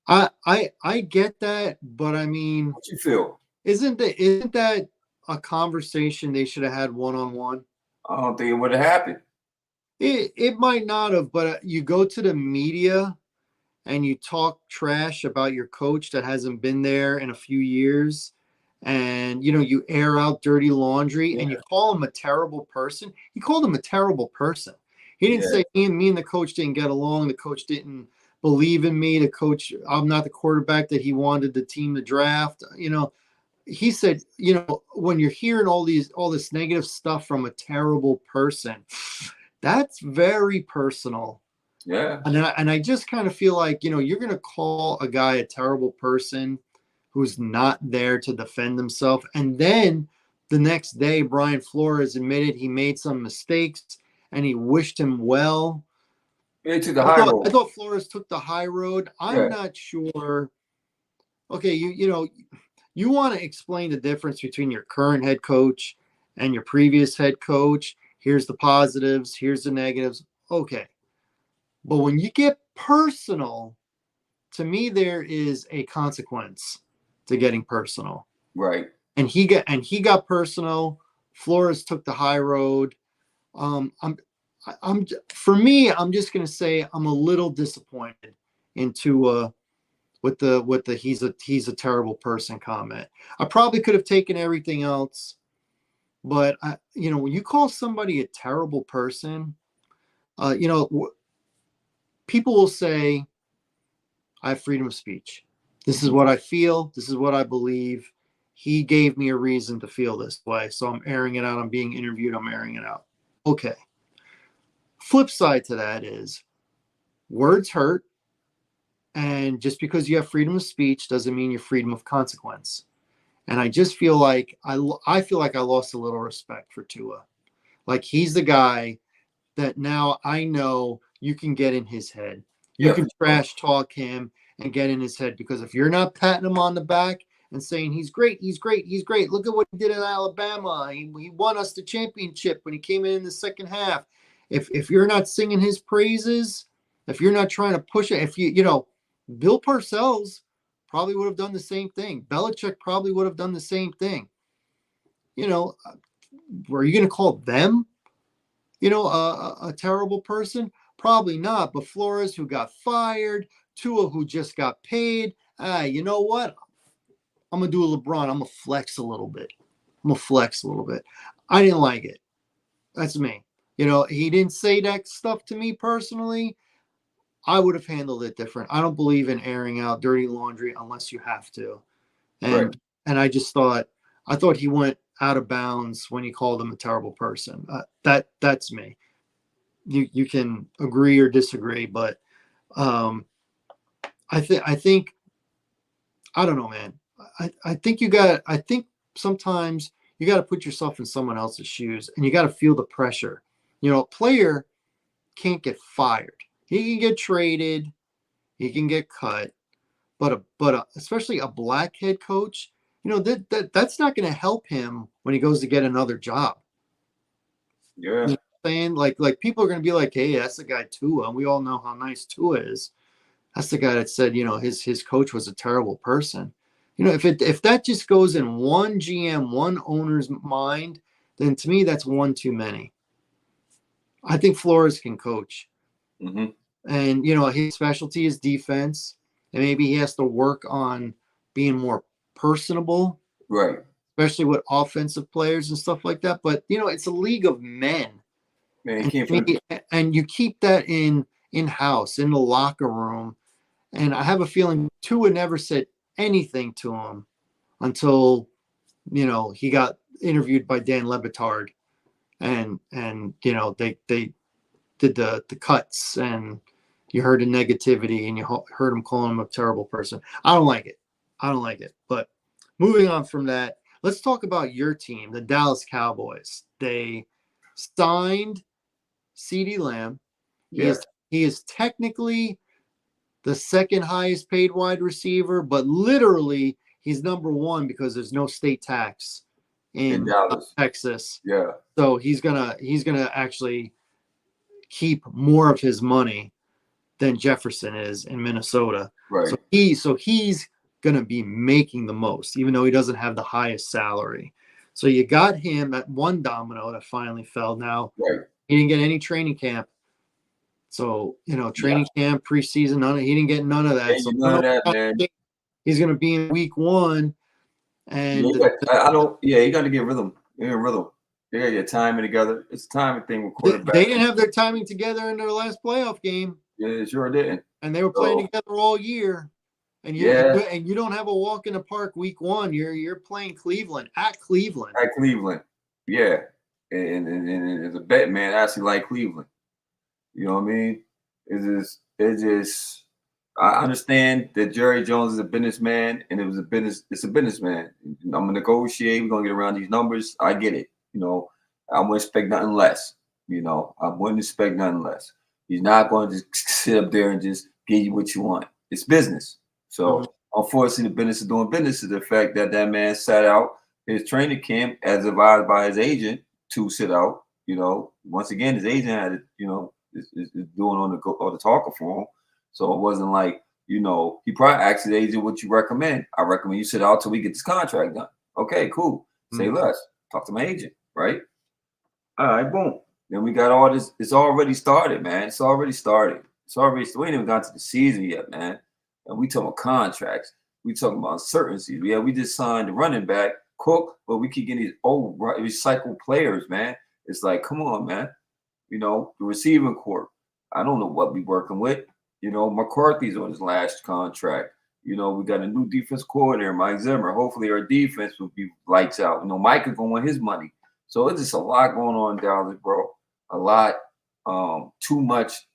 I get that, but I mean, What you feel? isn't that a conversation they should have had one-on-one? I don't think it would have happened. It might not have, but you go to the media and you talk trash about your coach that hasn't been there in a few years, and you air out dirty laundry, and you call him a terrible person. He called him a terrible person. He didn't say me and the coach didn't get along. The coach didn't believe in me. The coach, I'm not the quarterback that he wanted the team to draft. He said, when you're hearing all this negative stuff from a terrible person, that's very personal. Yeah. And I just kind of feel like, you're going to call a guy a terrible person who's not there to defend himself. And then the next day, Brian Flores admitted he made some mistakes and he wished him well. They took the high road. I thought Flores took the high road. I'm not sure. Okay, you want to explain the difference between your current head coach and your previous head coach. Here's the positives, here's the negatives. Okay. But when you get personal, to me, there is a consequence to getting personal. Right. And he got personal. Flores took the high road. For me, I'm just gonna say I'm a little disappointed in Tua with the he's a terrible person comment. I probably could have taken everything else, but when you call somebody a terrible person, people will say, I have freedom of speech. This is what I feel. This is what I believe. He gave me a reason to feel this way. So I'm airing it out. I'm being interviewed. I'm airing it out. Okay. Flip side to that is words hurt. And just because you have freedom of speech doesn't mean you're freedom of consequence. And I just feel like I feel like I lost a little respect for Tua. Like he's the guy that now I know you can get in his head. You Yeah, can trash talk him and get in his head, because if you're not patting him on the back and saying he's great, he's great, he's great. Look at what he did at Alabama. He won us the championship when he came in the second half. If you're not singing his praises, if you're not trying to push it, if Bill Parcells probably would have done the same thing. Belichick probably would have done the same thing. Were you going to call them a terrible person? Probably not. But Flores, who got fired, Tua, who just got paid. You know what? I'm going to do a LeBron. I'm going to flex a little bit. I didn't like it. That's me. He didn't say that stuff to me personally. I would have handled it different. I don't believe in airing out dirty laundry unless you have to. right. And I thought he went out of bounds when he called him a terrible person. That's me. You can agree or disagree, but I think I don't know, man. I think sometimes you got to put yourself in someone else's shoes, and you got to feel the pressure. A player can't get fired. He can get traded, he can get cut, but especially a black head coach, that's not going to help him when he goes to get another job. Yeah. You know what I'm saying? Like people are going to be like, hey, that's the guy Tua, and we all know how nice Tua is. That's the guy that said, his coach was a terrible person. If that just goes in one GM, one owner's mind, then to me that's one too many. I think Flores can coach. Mm-hmm. And his specialty is defense, and maybe he has to work on being more personable, Right. especially with offensive players and stuff like that. But it's a league of men, Man, he came from and you keep that in-house in the locker room. And I have a feeling Tua never said anything to him until he got interviewed by Dan Lebitard, and they did the cuts, and you heard the negativity, and you heard him calling him a terrible person. I don't like it. But moving on from that, let's talk about your team, the Dallas Cowboys. They signed CeeDee Lamb. He is technically the second highest paid wide receiver, but literally he's number one because there's no state tax in Dallas, Texas. Yeah. So he's gonna actually keep more of his money than Jefferson is in Minnesota. Right. So he's gonna be making the most, even though he doesn't have the highest salary. So you got him at one domino that finally fell. Now he didn't get any training camp. So training camp, preseason, he didn't get none of that. So none of that, man. He's gonna be in week one. And you got to get rhythm. They got to get timing together. It's a timing thing with quarterbacks. They didn't have their timing together in their last playoff game. Yeah, they sure didn't. And they were playing together all year. And you don't have a walk in the park week one. You're playing Cleveland at Cleveland. Yeah. And as a bet man, I actually like Cleveland. You know what I mean? It's just I understand that Jerry Jones is a businessman, and it's a businessman. I'm gonna negotiate, we're gonna get around these numbers. I get it. I wouldn't expect nothing less. I wouldn't expect nothing less. He's not going to just sit up there and just give you what you want. It's business. So unfortunately, the business is doing business is the fact that man sat out his training camp as advised by his agent to sit out. Once again, his agent had it, is doing on the talker for him. So it wasn't like, he probably asked his agent what you recommend. I recommend you sit out till we get this contract done. Okay, cool. Say less. Talk to my agent, right? All right, boom. Then we got all this. It's already started, man. It's already started. We ain't even got to the season yet, man. And we talking about contracts. We talking about uncertainties. Yeah, we just signed the running back Cook, but we keep getting these old recycled players, man. It's like, come on, man. You know, the receiving corps. I don't know what we working with. You know, McCarthy's on his last contract. You know, we got a new defense coordinator, Mike Zimmer. Hopefully our defense will be lights out. You know, Mike is going to want his money. So it's just a lot going on in Dallas, bro. A lot. Too much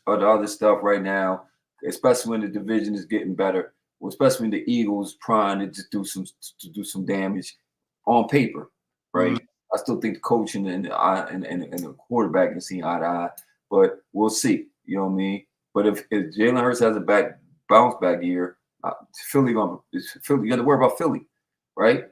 of the other stuff right now, especially when the division is getting better, especially when the Eagles trying to just do some damage on paper, right? Mhm. I still think the coaching and the quarterback can see eye to eye, but we'll see. You know what I mean? But if Jalen Hurts has a bounce back year, Philly you got to worry about Philly, right?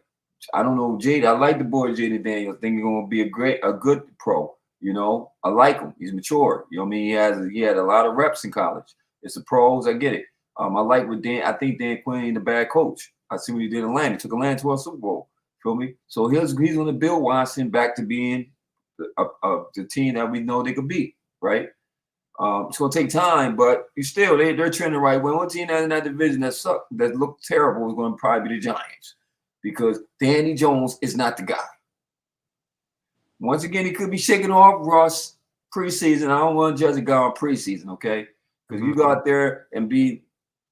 I don't know, Jade. I like the boy Jaden Daniels. I think he's gonna be a good pro. You know, I like him. He's mature. You know what I mean? He had a lot of reps in college. It's the pros. I get it. I like what Dan. I think Dan Quinn ain't a bad coach. I see what he did in Atlanta. He took Atlanta to a Super Bowl. Feel me? So he's going to build Washington back to being the team that we know they could be. Right? It's going to take time, but they're trending the right way. One team that in that division that looked terrible is going to probably be the Giants because Danny Jones is not the guy. Once again, he could be shaking off Russ preseason. I don't want to judge a guy on preseason, okay? Because you go out there and be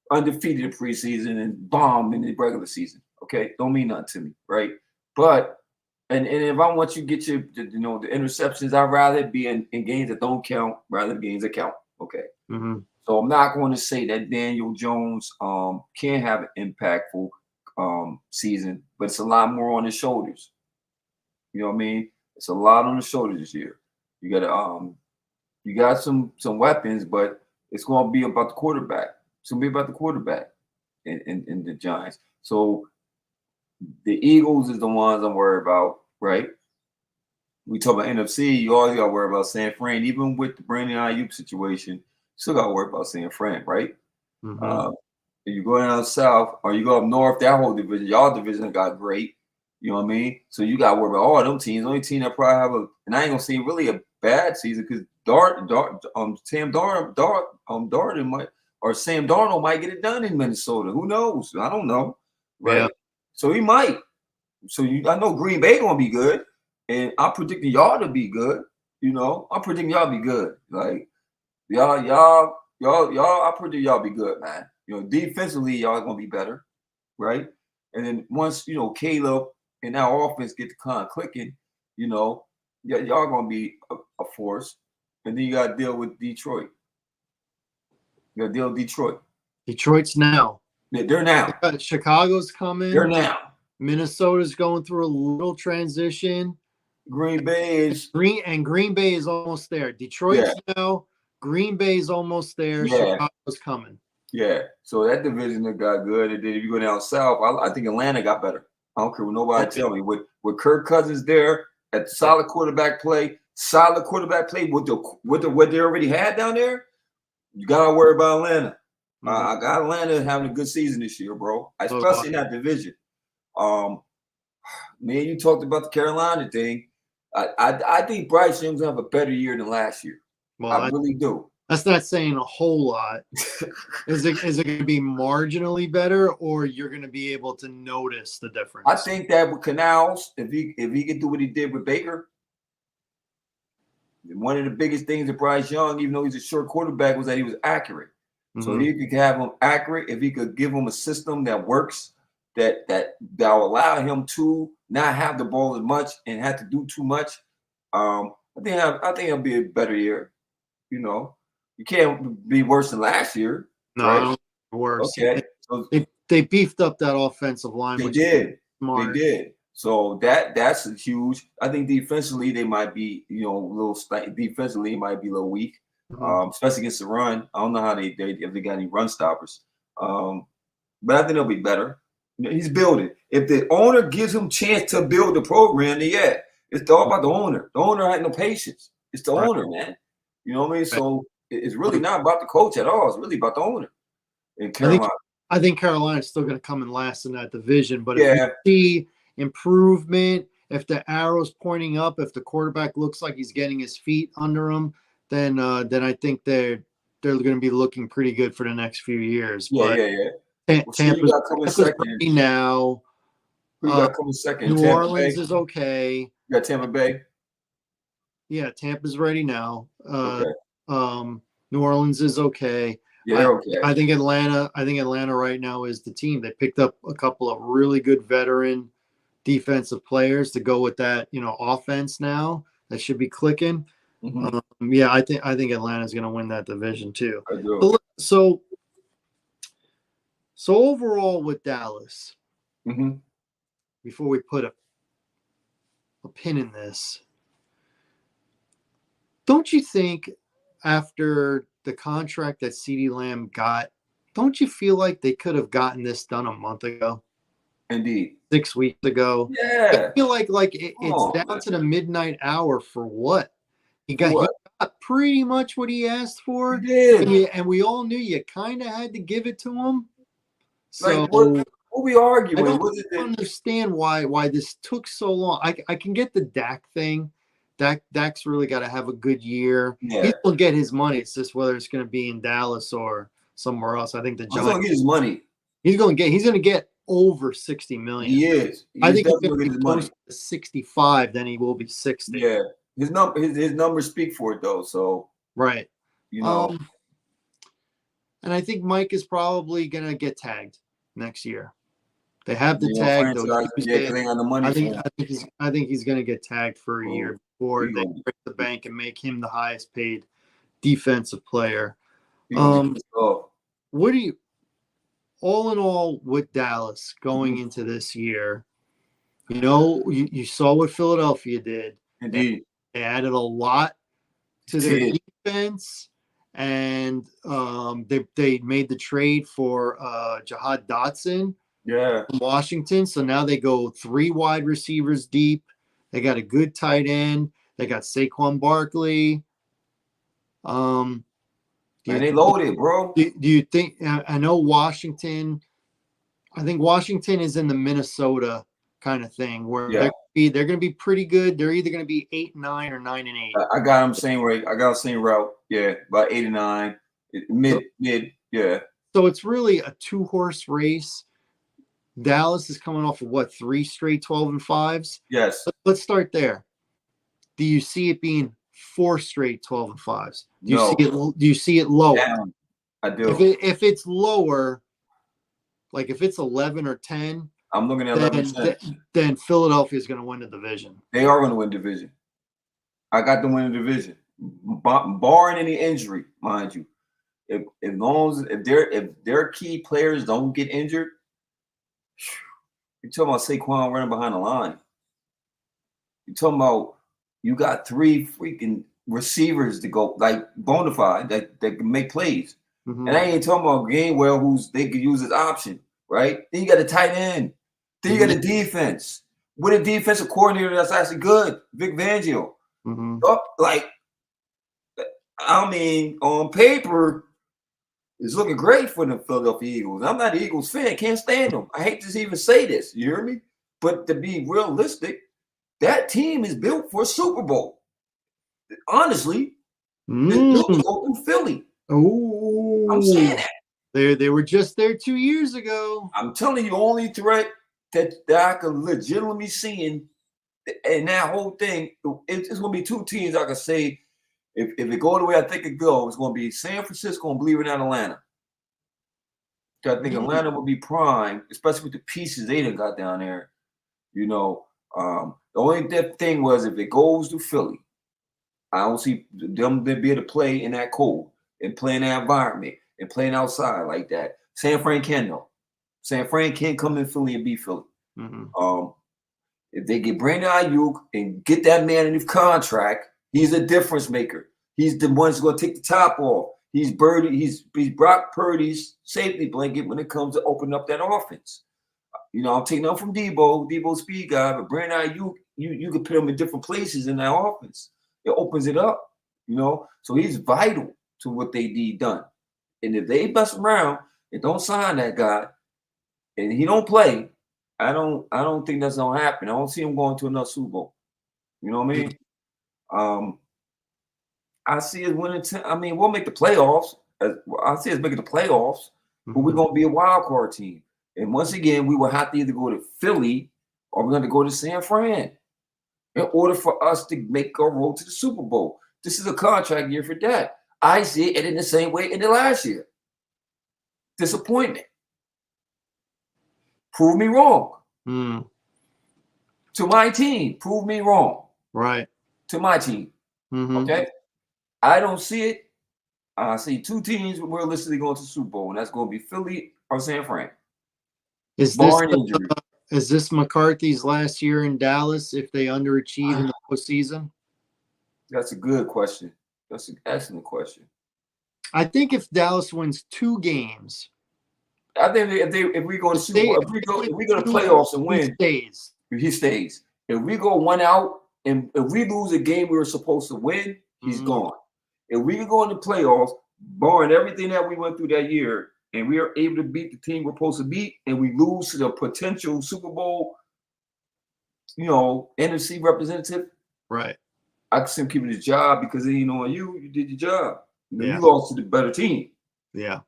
undefeated in preseason and bomb in the regular season, okay? Don't mean nothing to me, right? But and if I want you to get the interceptions, I'd rather it be in games that don't count rather than games that count, okay? Mm-hmm. So I'm not going to say that Daniel Jones can have an impactful season, but it's a lot more on his shoulders. You know what I mean? It's a lot on the shoulders this year. You got some weapons, but it's going to be about the quarterback. It's going to be about the quarterback in the Giants. So the Eagles is the ones I'm worried about, right? We talk about NFC. You always got to worry about San Fran, even with the Brandon Ayuk situation. Still got to worry about San Fran, right? Mm-hmm. If you go down south or you go up north, that whole division, y'all division got great. You know what I mean? So you got to worry about all them teams. The only team that probably have and I ain't gonna say really a bad season because Sam Darnold might or Sam Darnold might get it done in Minnesota. Who knows? I don't know, right? Yeah. So he might. So I know Green Bay gonna be good, and I'm predicting y'all to be good. You know, I'm predicting y'all be good. Like y'all. I predict y'all be good, man. You know, defensively y'all gonna be better, right? And then once Caleb and that offense get the con clicking, y'all gonna be a force. And then you gotta deal with Detroit. You gotta deal with Detroit. Detroit's now. They're now. Chicago's coming. They're now. Minnesota's going through a little transition. Green Bay is Green Bay is almost there. Detroit's now. Green Bay's almost there. Yeah. Chicago's coming. Yeah. So that division that got good. And then if you go down south, I think Atlanta got better. I don't care what nobody tell me. With Kirk Cousins there at solid quarterback play with what they already had down there, you gotta worry about Atlanta. Mm-hmm. I got Atlanta having a good season this year, bro. Especially in that division. Man, you talked about the Carolina thing. I think Bryce Young's gonna have a better year than last year. Well, I really do. That's not saying a whole lot. Is it going to be marginally better, or you're going to be able to notice the difference? I think that with Canals, if he can do what he did with Baker, one of the biggest things of Bryce Young, even though he's a short quarterback, was that he was accurate. Mm-hmm. So if he could have him accurate, if he could give him a system that works, that will allow him to not have the ball as much and have to do too much, I think it'll be a better year. You know. You can't be worse than last year. No, right? Worse. Okay. They beefed up that offensive line. They did. Smart. They did. So that's huge. I think defensively they might be, a little defensively might be a little weak, especially against the run. I don't know how if they got any run stoppers. But I think they'll be better. He's building. If the owner gives him chance to build the program, then yeah, it's all about the owner. The owner had no patience. It's the owner, man. You know what I mean? So it's really not about the coach at all. It's really about the owner in Carolina. I think Carolina's still going to come in last in that division. But if you see improvement, if the arrow's pointing up, if the quarterback looks like he's getting his feet under him, then I think they're they're going to be looking pretty good for the next few years. Yeah, But yeah, yeah. Well, so you Tampa's got coming Tampa's second. ready now. Who you got coming second? New Tampa Bay. Orleans is okay. You got Tampa Bay. Yeah, Tampa's ready now. Okay. New Orleans is okay. Yeah, they're okay. I think Atlanta right now is the team. They picked up a couple of really good veteran defensive players to go with that, offense now. That should be clicking. Mm-hmm. Yeah, I think Atlanta's going to win that division too. I do. So overall with Dallas, Mm-hmm. before we put a pin in this, don't you think after the contract that CeeDee Lamb got, don't you feel like they could have gotten this done a month ago? Indeed. 6 weeks ago? Yeah. I feel like it's down to the midnight hour for what? He got pretty much what he asked for. He did. And we all knew you kind of had to give it to him. So like what we arguing? I don't understand why this took so long. I can get the Dak thing. Dak's really got to have a good year. Yeah. He's gonna get his money. It's just whether it's gonna be in Dallas or somewhere else. I think the Giants. He's gonna get his money. He's gonna get over 60 million. He is. I think he's gonna get his money. 65, then he will be 60. Yeah. His numbers speak for it though. So right. And I think Mike is probably gonna get tagged next year. They have the tag though. Yeah, they got the money. I think he's gonna get tagged for a year before they break the bank and make him the highest paid defensive player. What do you, all in all, with Dallas going into this year? You saw what Philadelphia did. Indeed. They added a lot to their defense, and they made the trade for Jahad Dotson from Washington. So now they go 3 wide receivers deep. They got a good tight end. They got Saquon Barkley. And they loaded, bro. Do you think? I know Washington. I think Washington is in the Minnesota kind of thing where they're going to be pretty good. They're either going to be 8-9 or 9-8. I got them same rate. I got the same route. Yeah, about 8-9, mid. Yeah. So it's really a 2-horse race. Dallas is coming off of 3 straight 12-5s. Yes. Let's start there. Do you see it being 4 straight 12-5s? Do you see it lower? Down. I do. If it's lower, like if it's 11 or 10, I'm looking at 11%. Then Philadelphia is going to win the division. They are going to win division. I got them winning division, barring any injury, mind you. If their key players don't get injured, you're talking about Saquon running behind the line. You're talking about you got 3 freaking receivers to go like bona fide that can make plays. Mm-hmm. And I ain't talking about Gainwell, they could use as option, right? Then you got a tight end. Then you got a defense with a defensive coordinator that's actually good, Vic Fangio. Mm-hmm. On paper, it's looking great for the Philadelphia Eagles. I'm not an Eagles fan, can't stand them. I hate to even say this, you hear me? But to be realistic, that team is built for a Super Bowl. Honestly, it's built to go through Philly. Oh, I'm saying that. They were just there 2 years ago. I'm telling you, only threat that I could legitimately see in that whole thing, it's going to be 2 teams I can say, if it go the way I think it goes, it's going to be San Francisco and believe it or not, Atlanta. I think Atlanta will be prime, especially with the pieces they done got down there. The only thing was if it goes to Philly, I don't see them to be able to play in that cold and play in that environment and playing outside like that. San Fran can though. San Fran can't come in Philly and beat Philly. Mm-hmm. If they get Brandon Ayuk and get that man in his contract, he's a difference maker. He's the one who's going to take the top off. He's Brock Purdy's safety blanket when it comes to opening up that offense. I'm taking up from Debo's speed guy, but Brandon Ayuk, you could put him in different places in that offense. It opens it up, So he's vital to what they need done. And if they bust around and don't sign that guy, and he don't play, I don't think that's gonna happen. I don't see him going to another Super Bowl. You know what I mean? I see it winning. We'll make the playoffs. I say it's making the playoffs, but we're Mhm. going to be a wild card team. And once again, we will have to either go to Philly or we're going to go to San Fran in order for us to make our road to the Super Bowl. This is a contract year for that. I see it in the same way in the last year. Disappointment. Prove me wrong. Mm. To my team, prove me wrong. Right. To my team. Mm-hmm. Okay? I don't see it. I see two teams realistically going to the Super Bowl, and that's going to be Philly or San Fran, Is this barring injury. is this McCarthy's last year in Dallas if they underachieve in the postseason? That's a good question. That's an excellent question. I think if Dallas wins 2 games, I think if we go to Super Bowl, if we go to playoffs and he win, stays. he stays. If we go one out and if we lose a game we were supposed to win, he's gone. If we can go in the playoffs, barring everything that we went through that year, and we are able to beat the team we're supposed to beat, and we lose to the potential Super Bowl, NFC representative, Right. I can see him keeping his job because they ain't on you. You did your job. Yeah. You lost to the better team. Yeah.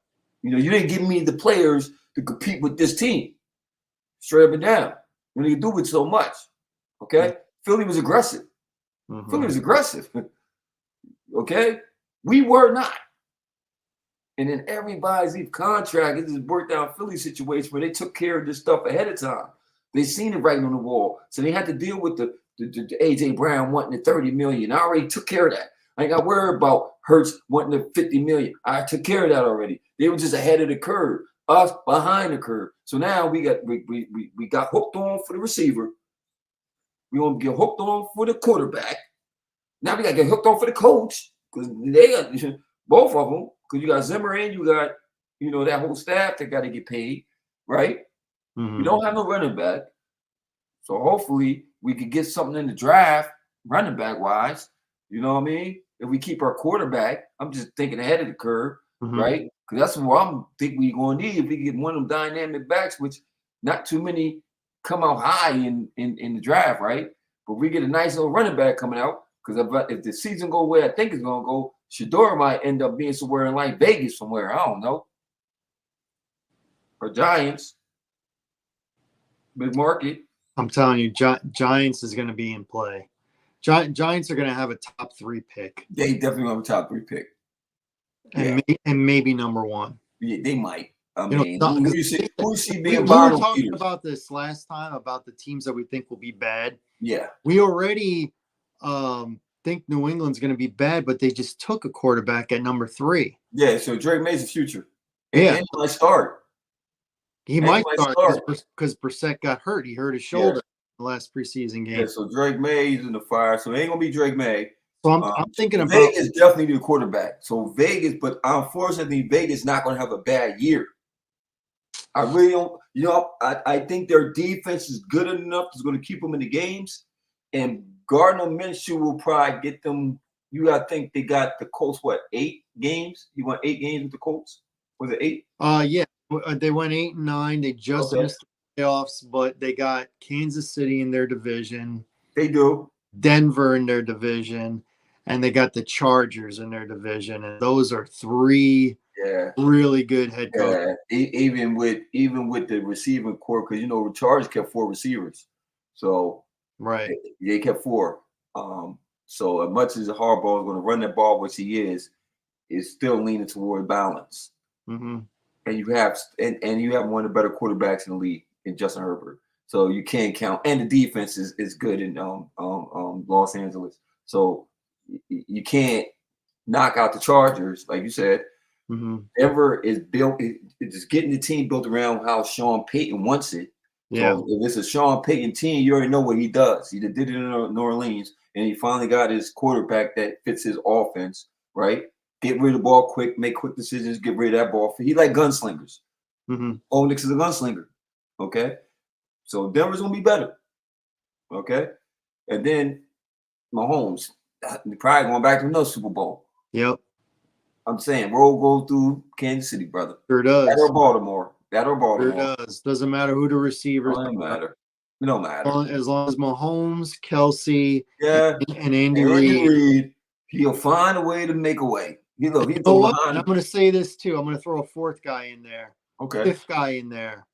You didn't give me the players to compete with this team. Straight up and down. When you do it so much. Okay? Philly was aggressive. Mm-hmm. Philly was aggressive. Okay? We were not. And then everybody's contract, it just worked out Philly situation where they took care of this stuff ahead of time. They seen it writing on the wall. So they had to deal with the AJ Brown wanting the 30 million. I already took care of that. I ain't got worried about Hurts wanting the 50 million. I took care of that already. They were just ahead of the curve, us behind the curve. So now we got hooked on for the receiver. We gonna get hooked on for the quarterback. Now we gotta get hooked on for the coach because they got both of them. Because you got Zimmer and you got that whole staff that got to get paid, right? Mm-hmm. We don't have no running back, so hopefully we could get something in the draft, running back wise. You know what I mean? If we keep our quarterback, I'm just thinking ahead of the curve, right? Because that's what I'm think we're going to need. If we get one of them dynamic backs, which not too many come out high in the draft, right? But we get a nice little running back coming out, because if the season go where I think it's going to go, Shador might end up being somewhere in like Vegas somewhere. I don't know. Or Giants. Big market. I'm telling you, Giants is going to be in play. Giants are going to have a top 3 pick. They definitely have a top 3 pick. And, and maybe number 1. Yeah, they might. I mean, who you see being we were talking about this last time about the teams that we think will be bad. Yeah. We already think New England's going to be bad, but they just took a quarterback at number 3. Yeah, so Drake May's the future. And he might start. He might start because Brissett got hurt. He hurt his shoulder in the last preseason game. Yeah, so Drake May's in the fire. So it ain't going to be Drake May. So I'm thinking about Vegas definitely the quarterback. So Vegas, but unfortunately, Vegas not going to have a bad year. I really don't. I think their defense is good enough. It's going to keep them in the games. And Gardner Minshew will probably get them. You got to think they got the Colts, 8 games? You won 8 games with the Colts? Was it 8? Yeah. They went 8-9. They just missed the playoffs, but they got Kansas City in their division. They do. Denver in their division, and they got the Chargers in their division. And those are 3 really good head coaches. Yeah. Even with the receiving core, because the Chargers kept 4 receivers. So they kept 4. So as much as Harbaugh is going to run that ball, which he is still leaning toward balance. Mm-hmm. And you have one of the better quarterbacks in the league in Justin Herbert. So you can't count. And the defense is good in Los Angeles. So you can't knock out the Chargers, like you said. Mm-hmm. Denver is built. It's just getting the team built around how Sean Payton wants it. Yeah. So if it's a Sean Payton team, you already know what he does. He did it in New Orleans, and he finally got his quarterback that fits his offense, right? Get rid of the ball quick, make quick decisions, get rid of that ball. He like gunslingers. Mm-hmm. Onyx is a gunslinger. Okay. So Denver's gonna be better. Okay. And then Mahomes, probably going back to another Super Bowl. Yep. I'm saying road goes through Kansas City, brother. Sure does. That or Baltimore. Sure does. Doesn't matter who the receivers are. It don't matter. As long as Mahomes, Kelsey, and Andy Reid. He'll find a way to make a way. He You know throw what? behind And I'm him. going to say this too. I'm going to throw a fourth guy in there, Okay. fifth guy in there.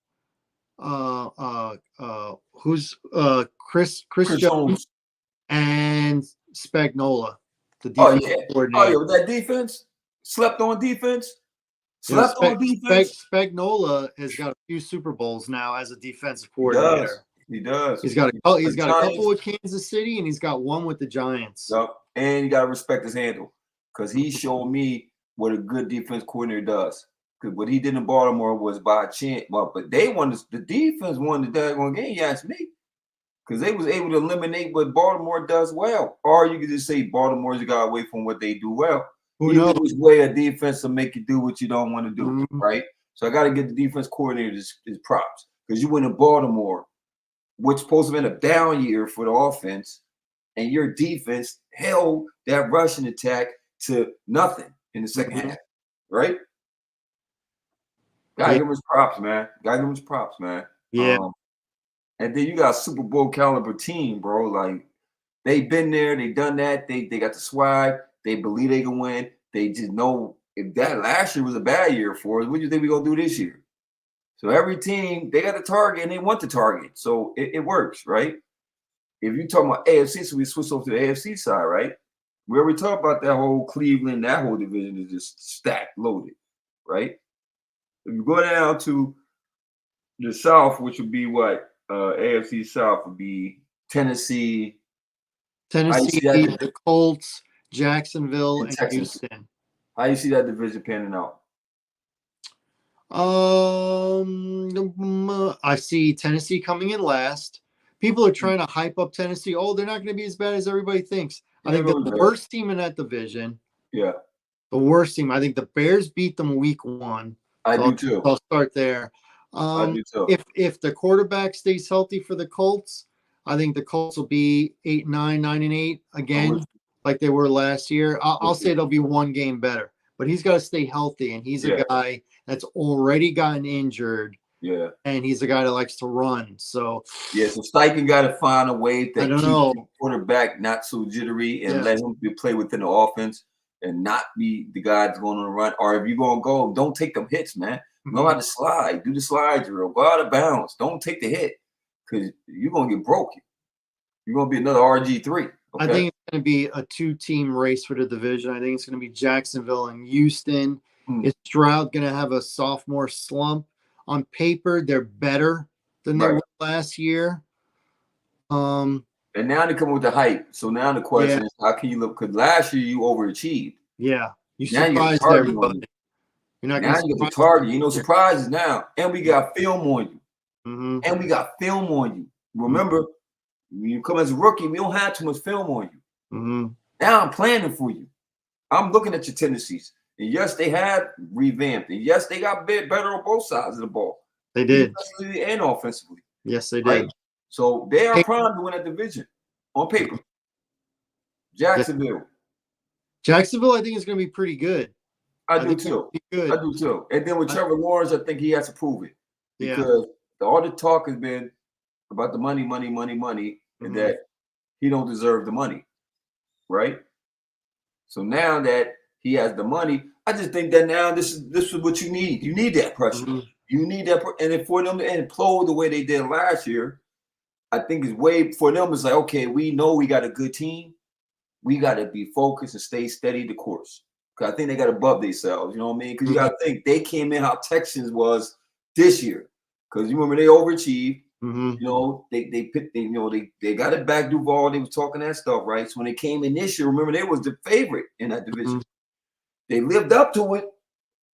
Who's Chris Chris Jones Holmes. and Spagnola, the Oh defense yeah. Oh yeah. coordinator. With that defense, slept on defense. You know, Slept on defense. Spagnola has got a few Super Bowls now as a defensive He does. coordinator. He does. He's The got a couple Giants. with Kansas City, and he's got one with the Giants. Yep. And you gotta respect his handle because he Mhm. showed me what a good defense coordinator does. Because what he did in Baltimore was by chance, but they won the defense won the daggone game. You ask me, because they was able to eliminate what Baltimore does well. Or you could just say Baltimore's got away from what they do well. Who Either knows? which way a defense will make you do what you don't want to do, Mhm. right? So I got to get the defense coordinator his props because you went in Baltimore, which supposed to have been a down year for the offense, and your defense held that rushing attack to nothing in the second Mhm. half, right? Gotta Yeah, give him his props, man. Gotta give him his props, man. yeah. And then you got a Super Bowl caliber team, bro. Like they've been there, they done that. They got the swag. They believe they can win. They just know if that last year was a bad year for us, what do you think we're gonna do this year? So every team, they got the target and they want the target. So it works, right? If you talk about AFC, so we switch over to the AFC side, right? We already talked about that whole Cleveland, that whole division is just stacked, loaded, right? If you go down to the South, which would be what AFC South would be Tennessee. How you Tennessee, see that the Colts, Jacksonville, in and Texas? Houston. How you see that division panning out? I see Tennessee coming in last. People are trying to hype up Tennessee. Oh, they're not going to be as bad as everybody thinks. I Yeah, think they're really the bad. worst team in that division. Yeah, The worst team. I think the Bears beat them week one. I So do too. I'll start there. I do too. If the quarterback stays healthy for the Colts, I think the Colts will be 8-9, 9-8 I'm again, with like they were last year. I'll you. say they'll be one game better, but he's got to stay healthy, and he's a Yeah, guy that's already gotten injured, yeah, and he's a guy that likes to run. So yeah. So Steichen got to find a way I to don't keep know. the quarterback not so jittery and Yeah. let him play within the offense and not be the guy that's going on the run. Or if you're going to go, don't take them hits, man. Know how to slide. Do the slide drill. Go out of bounds. Don't take the hit because you're going to get broken. You're going to be another RG3. I Okay. think it's going to be a two-team race for the division. I think it's going to be Jacksonville and Houston. Is Stroud going to have a sophomore slump? On paper, they're better than they Right. were last year. And now they come with the hype. So now the question is, how can you look? Because last year you overachieved. Yeah. You Now you got the surprised target on everybody. you. You're not going Now to you got the surprise target. You know, them. surprises now. And we got film on you. Mm-hmm. And we got film on you. Remember, when you come as a rookie, we don't have too much film on you. Mm-hmm. Now I'm planning for you. I'm looking at your tendencies. And yes, they have revamped. And yes, they got better on both sides of the ball. They did. Defensively and offensively. Yes, they Right? did. So they are primed to win that division on paper. Jacksonville. Jacksonville, I think, is going to be pretty good. I do too. Good. I do too. And then with Trevor Lawrence, I think he has to prove it. Because all the talk has been about the money, and that he don't deserve the money. Right? So now that he has the money, I just think that now this is what you need. You need that pressure. You need that, and then for them to implode the way they did last year, I think it's way for them. It's like, okay, we know we got a good team. We got to be focused and stay steady the course. Because I think they got above themselves. You know what I mean? Because you got to think they came in how Texans was this year. Because you remember they overachieved. You know, they got it back Duval. They was talking that stuff, right? So when they came in this year, remember they was the favorite in that division. They lived up to it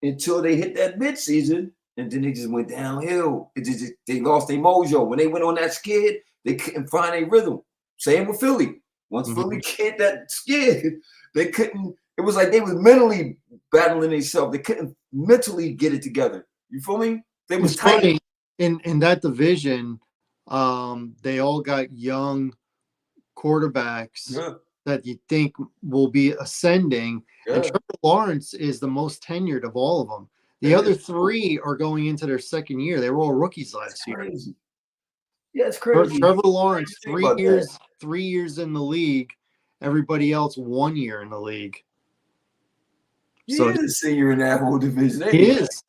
until they hit that midseason, and then they just went downhill. They lost their mojo. When they went on that skid, they couldn't find a rhythm. Same with Philly. Once Philly hit that skid, they couldn't. It was like they was mentally battling themselves. They couldn't mentally get it together. You feel me? They was tight. Funny. In that division, they all got young quarterbacks that you think will be ascending. And Trevor Lawrence is the most tenured of all of them. The other three are going into their second year. They were all rookies last year. Yeah, it's crazy. Trevor Lawrence, 3 years, 3 years in the league. Everybody else 1 year in the league. He So is a senior in that whole division, ain't he he? is.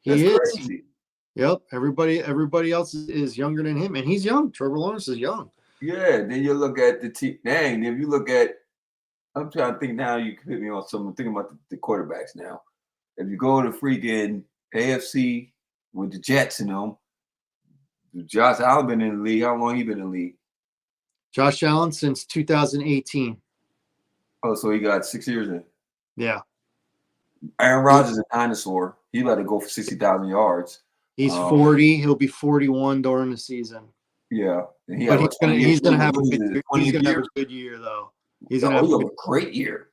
That's He is. crazy. Yep. Everybody else is younger than him, and he's young. Trevor Lawrence is young. Yeah. Then you look at the team. Dang. If you look at, I'm trying to think now. You can hit me on something. I'm thinking about the quarterbacks now. If you go to freaking AFC with the Jets and them, Josh Allen been in the league. How long he been in the league? Josh Allen since 2018. Oh, so he got 6 years in. Yeah. Aaron Rodgers is a dinosaur. He about to go for 60,000 yards. He's 40. He'll be 41 during the season. Yeah, and he But had he's gonna have what is it, 20th year? a good year though. He's Oh, gonna have he's gonna have a great year.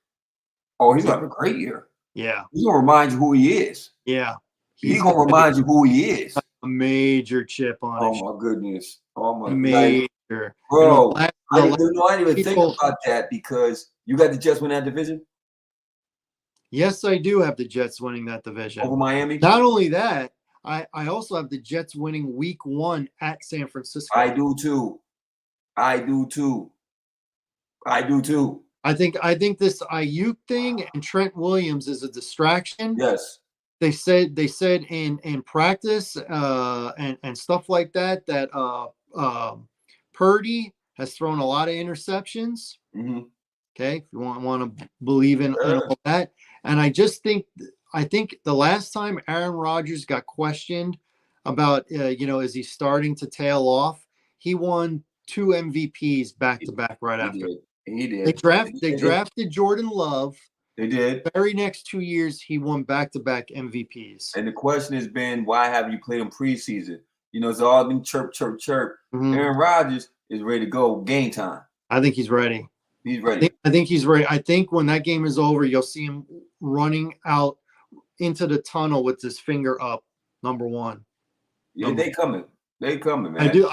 Oh, he's gonna have a great year. Yeah. He's gonna remind you who he is. Yeah. He's gonna remind you who he is. A major chip on it. Oh my goodness. Oh my Major. like, bro. I didn't even think people- about that because you got the Jets win that division Yes, I do have the Jets winning that division. over Miami. Not only that, I also have the Jets winning week 1 at San Francisco. I do too. I do too. I do too. I think this Ayuk thing and Trent Williams is a distraction. Yes. They said in practice and stuff like that Purdy has thrown a lot of interceptions. Mm-hmm. Okay, if you want to believe in all that, and I think the last time Aaron Rodgers got questioned about is he starting to tail off, he won 2 MVPs back to back right after. He did. They drafted Jordan Love. They did. The very next 2 years, he won back-to-back MVPs. And the question has been, why haven't you played him preseason? It's all been chirp, chirp, chirp. Mm-hmm. Aaron Rodgers is ready to go game time. I think he's ready. He's ready. I think he's ready. I think when that game is over, you'll see him running out into the tunnel with his finger up, number 1. Yeah, they coming. They coming, man. I do.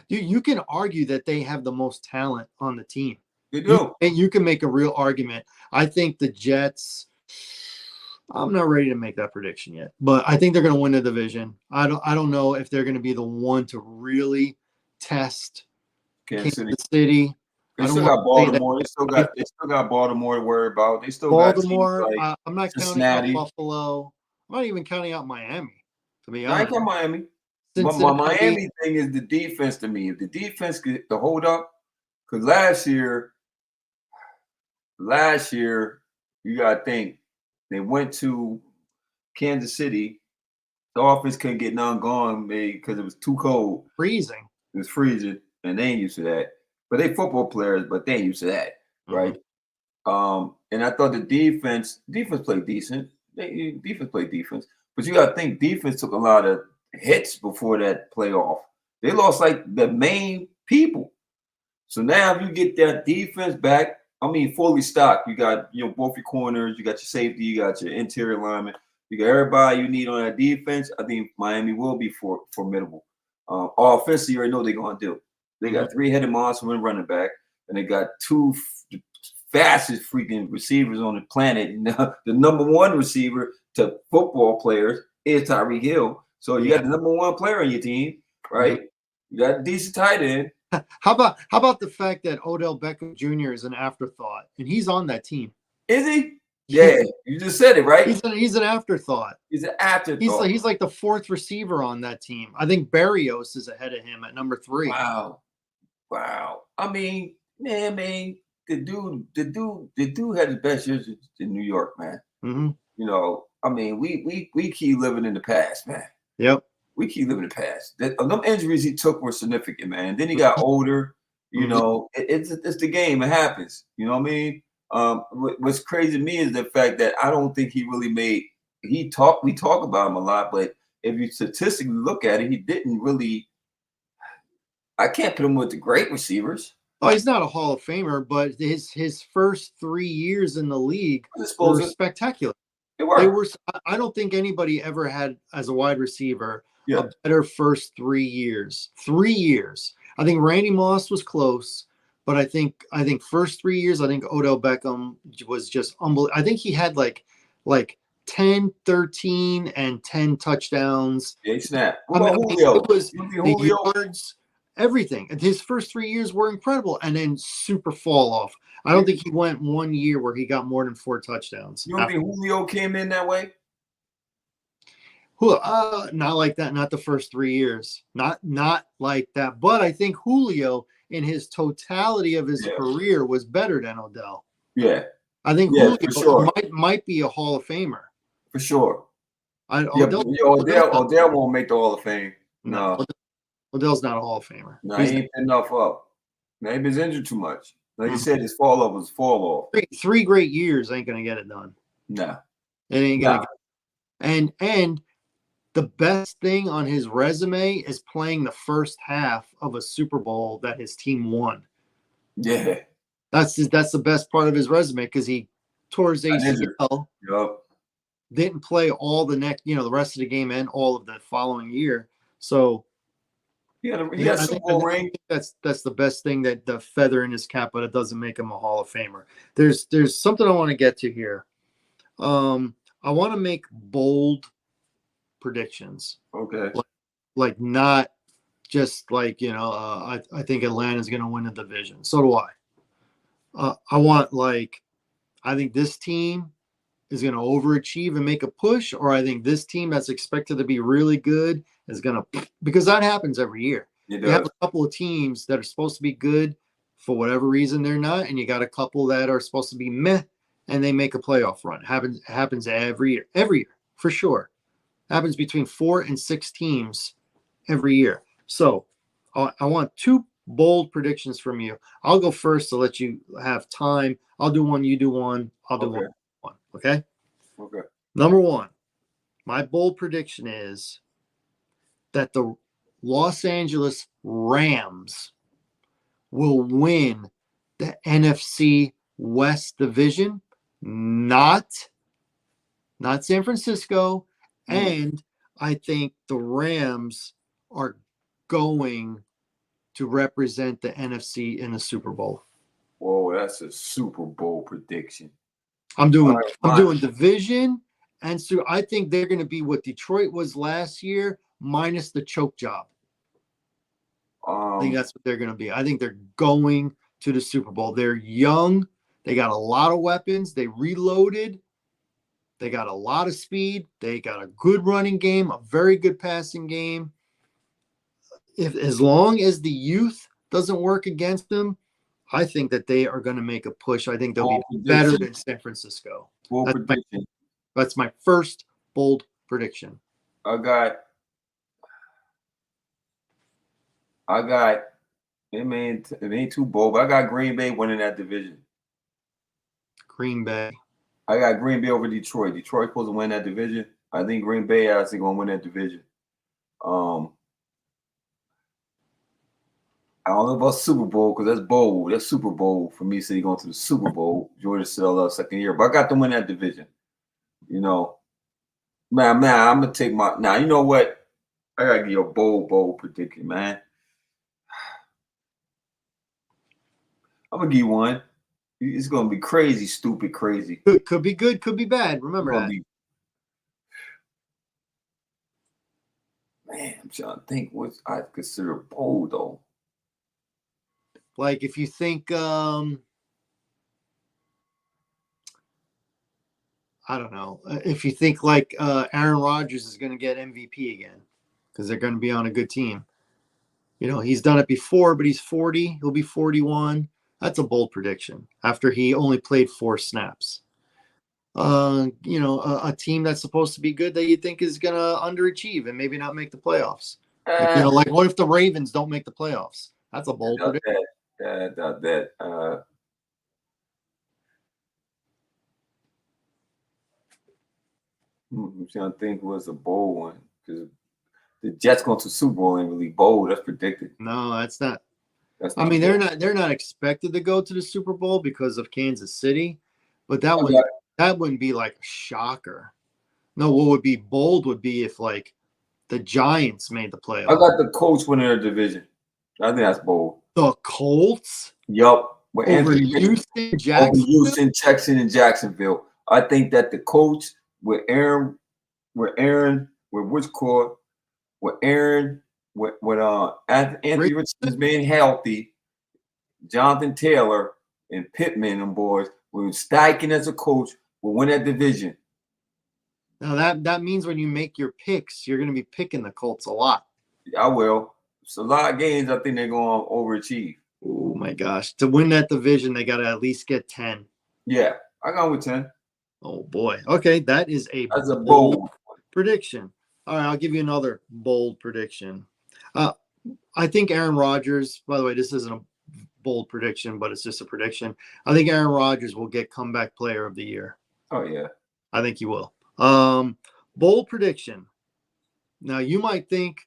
You can argue that they have the most talent on the team. They do. You can make a real argument. I think the Jets. I'm not ready to make that prediction yet, but I think they're going to win the division. I don't know if they're going to be the one to really test Kansas City. They still got Baltimore. They still got Baltimore to worry about. They still Baltimore. got teams like I'm not counting out Buffalo. I'm not even counting out Miami. To be honest, I count Miami. But my Miami thing is the defense to me. If the defense could hold up, because last year you got to think they went to Kansas City. The offense couldn't get none going because it was too cold. Freezing. It was freezing, and they ain't used to that. But they football players, but they ain't used to that, right? Mm-hmm. And I thought the defense played decent. Defense played defense. But you got to think defense took a lot of hits before that playoff. They lost like the main people. So now if you get that defense back, fully stocked. You got both your corners, you got your safety, you got your interior lineman, you got everybody you need on that defense. I think Miami will be formidable. Offensively, you already know what they're gonna do. They got 3-headed monster and running back, and they got 2 fastest freaking receivers on the planet. The number 1 receiver to football players is Tyreek Hill. So you got the number 1 player on your team, right? You got a decent tight end. How about the fact that Odell Beckham Jr. is an afterthought, and he's on that team? Is he? Yeah, you just said it, right? He's an afterthought. He's an afterthought. He's like the 4th receiver on that team. I think Berrios is ahead of him at number 3. Wow. The dude had his best years in New York, man. Mm-hmm. We keep living in the past, man. Yep. We keep living in the past. Them injuries he took were significant, man. Then he got older. It's the game. It happens. You know what I mean? What's crazy to me is the fact that I don't think he really made. We talk about him a lot, but if you statistically look at it, he didn't really. I can't put him with the great receivers. Oh, he's not a Hall of Famer, but his first 3 years in the league were spectacular. They were. I don't think anybody ever had as a wide receiver a better first 3 years. 3 years. I think Randy Moss was close, but I think first 3 years, I think Odell Beckham was just unbelievable. I think he had like 10, 13, and 10 touchdowns. Yeah, he snapped. It was the yards. everything. And his first 3 years were incredible, and then super fall off. I don't think he went 1 year where he got more than 4 touchdowns. You don't think Julio came in that way? Not like that. Not the first 3 years. Not like that. But I think Julio, in his totality of his career, was better than Odell. Yeah. I think Julio for sure. might be a Hall of Famer. For sure. Odell won't make the Hall of Fame. No. Odell's not a Hall of Famer. No, he ain't enough up. Maybe he's injured too much. Like you said, his fall off was fall off. 3 great years ain't gonna get it done. No. It ain't gonna get it. And the best thing on his resume is playing the first half of a Super Bowl that his team won. Yeah. That's the best part of his resume, because he tore his ACL. Yep. Didn't play all the rest of the game and all of the following year. So he had Super Bowl ring. That's the best thing, that the feather in his cap, but it doesn't make him a Hall of Famer. There's something I want to get to here. I want to make bold predictions. Okay. Like not just like, I think Atlanta's going to win the division. So do I. I think this team is going to overachieve and make a push, or I think this team that's expected to be really good is going to, because that happens every year. You have a couple of teams that are supposed to be good, for whatever reason they're not, and you got a couple that are supposed to be meh, and they make a playoff run. Happens every year, for sure. Happens between 4 and 6 teams every year. So I want 2 bold predictions from you. I'll go first to let you have time. I'll do one, you do one, I'll do one. Okay? Okay. Number 1, my bold prediction is that the Los Angeles Rams will win the NFC West division, not San Francisco. And I think the Rams are going to represent the NFC in the Super Bowl. Whoa, that's a Super Bowl prediction. I'm doing division, and so I think they're going to be what Detroit was last year, minus the choke job. I think that's what they're going to be. I think they're going to the Super Bowl. They're young. They got a lot of weapons. They reloaded. They got a lot of speed. They got a good running game, a very good passing game. As long as the youth doesn't work against them, I think that they are going to make a push. I think they'll be better than San Francisco. That's my first bold prediction. I got. It ain't too bold, but I got Green Bay winning that division. Green Bay. I got Green Bay over Detroit. Detroit's supposed to win that division. I think Green Bay actually going to win that division. I don't know about Super Bowl, because that's bold. That's Super Bowl for me. City going to the Super Bowl. Georgia still second year, but I got them win that division. Man, I'm gonna take my. Now, you know what? I gotta give you a bold prediction, man. I'm gonna give you one. It's gonna be crazy, stupid, crazy. Could be good, could be bad. Remember that. Man, I'm trying to think what I consider bold though. Like if you think, I don't know, if you think like Aaron Rodgers is going to get MVP again because they're going to be on a good team. He's done it before, but he's 40. He'll be 41. That's a bold prediction after he only played 4 snaps. A team that's supposed to be good that you think is going to underachieve and maybe not make the playoffs. Like what if the Ravens don't make the playoffs? That's a bold prediction. I'm trying to think was a bold one, because the Jets going to Super Bowl ain't really bold. That's predicted. No, that's not. They're not expected to go to the Super Bowl because of Kansas City, but that wouldn't be like a shocker. No, what would be bold would be if like the Giants made the playoffs. I got the Colts winning their division. I think that's bold. The Colts? Yup. Over Houston, Jacksonville? Over Houston, Texas, and Jacksonville. I think that the Colts with Aaron, with Anthony Richardson's being healthy, Jonathan Taylor and Pittman and boys, with Steichen as a coach, will win that division. Now that means when you make your picks, you're going to be picking the Colts a lot. I will. It's a lot of games I think they're going to overachieve. Oh, my gosh. To win that division, they got to at least get 10. Yeah, I got with 10. Oh, boy. Okay, that's a bold prediction. All right, I'll give you another bold prediction. I think Aaron Rodgers, by the way, this isn't a bold prediction, but it's just a prediction. I think Aaron Rodgers will get comeback player of the year. Oh, yeah. I think he will. Bold prediction. Now, you might think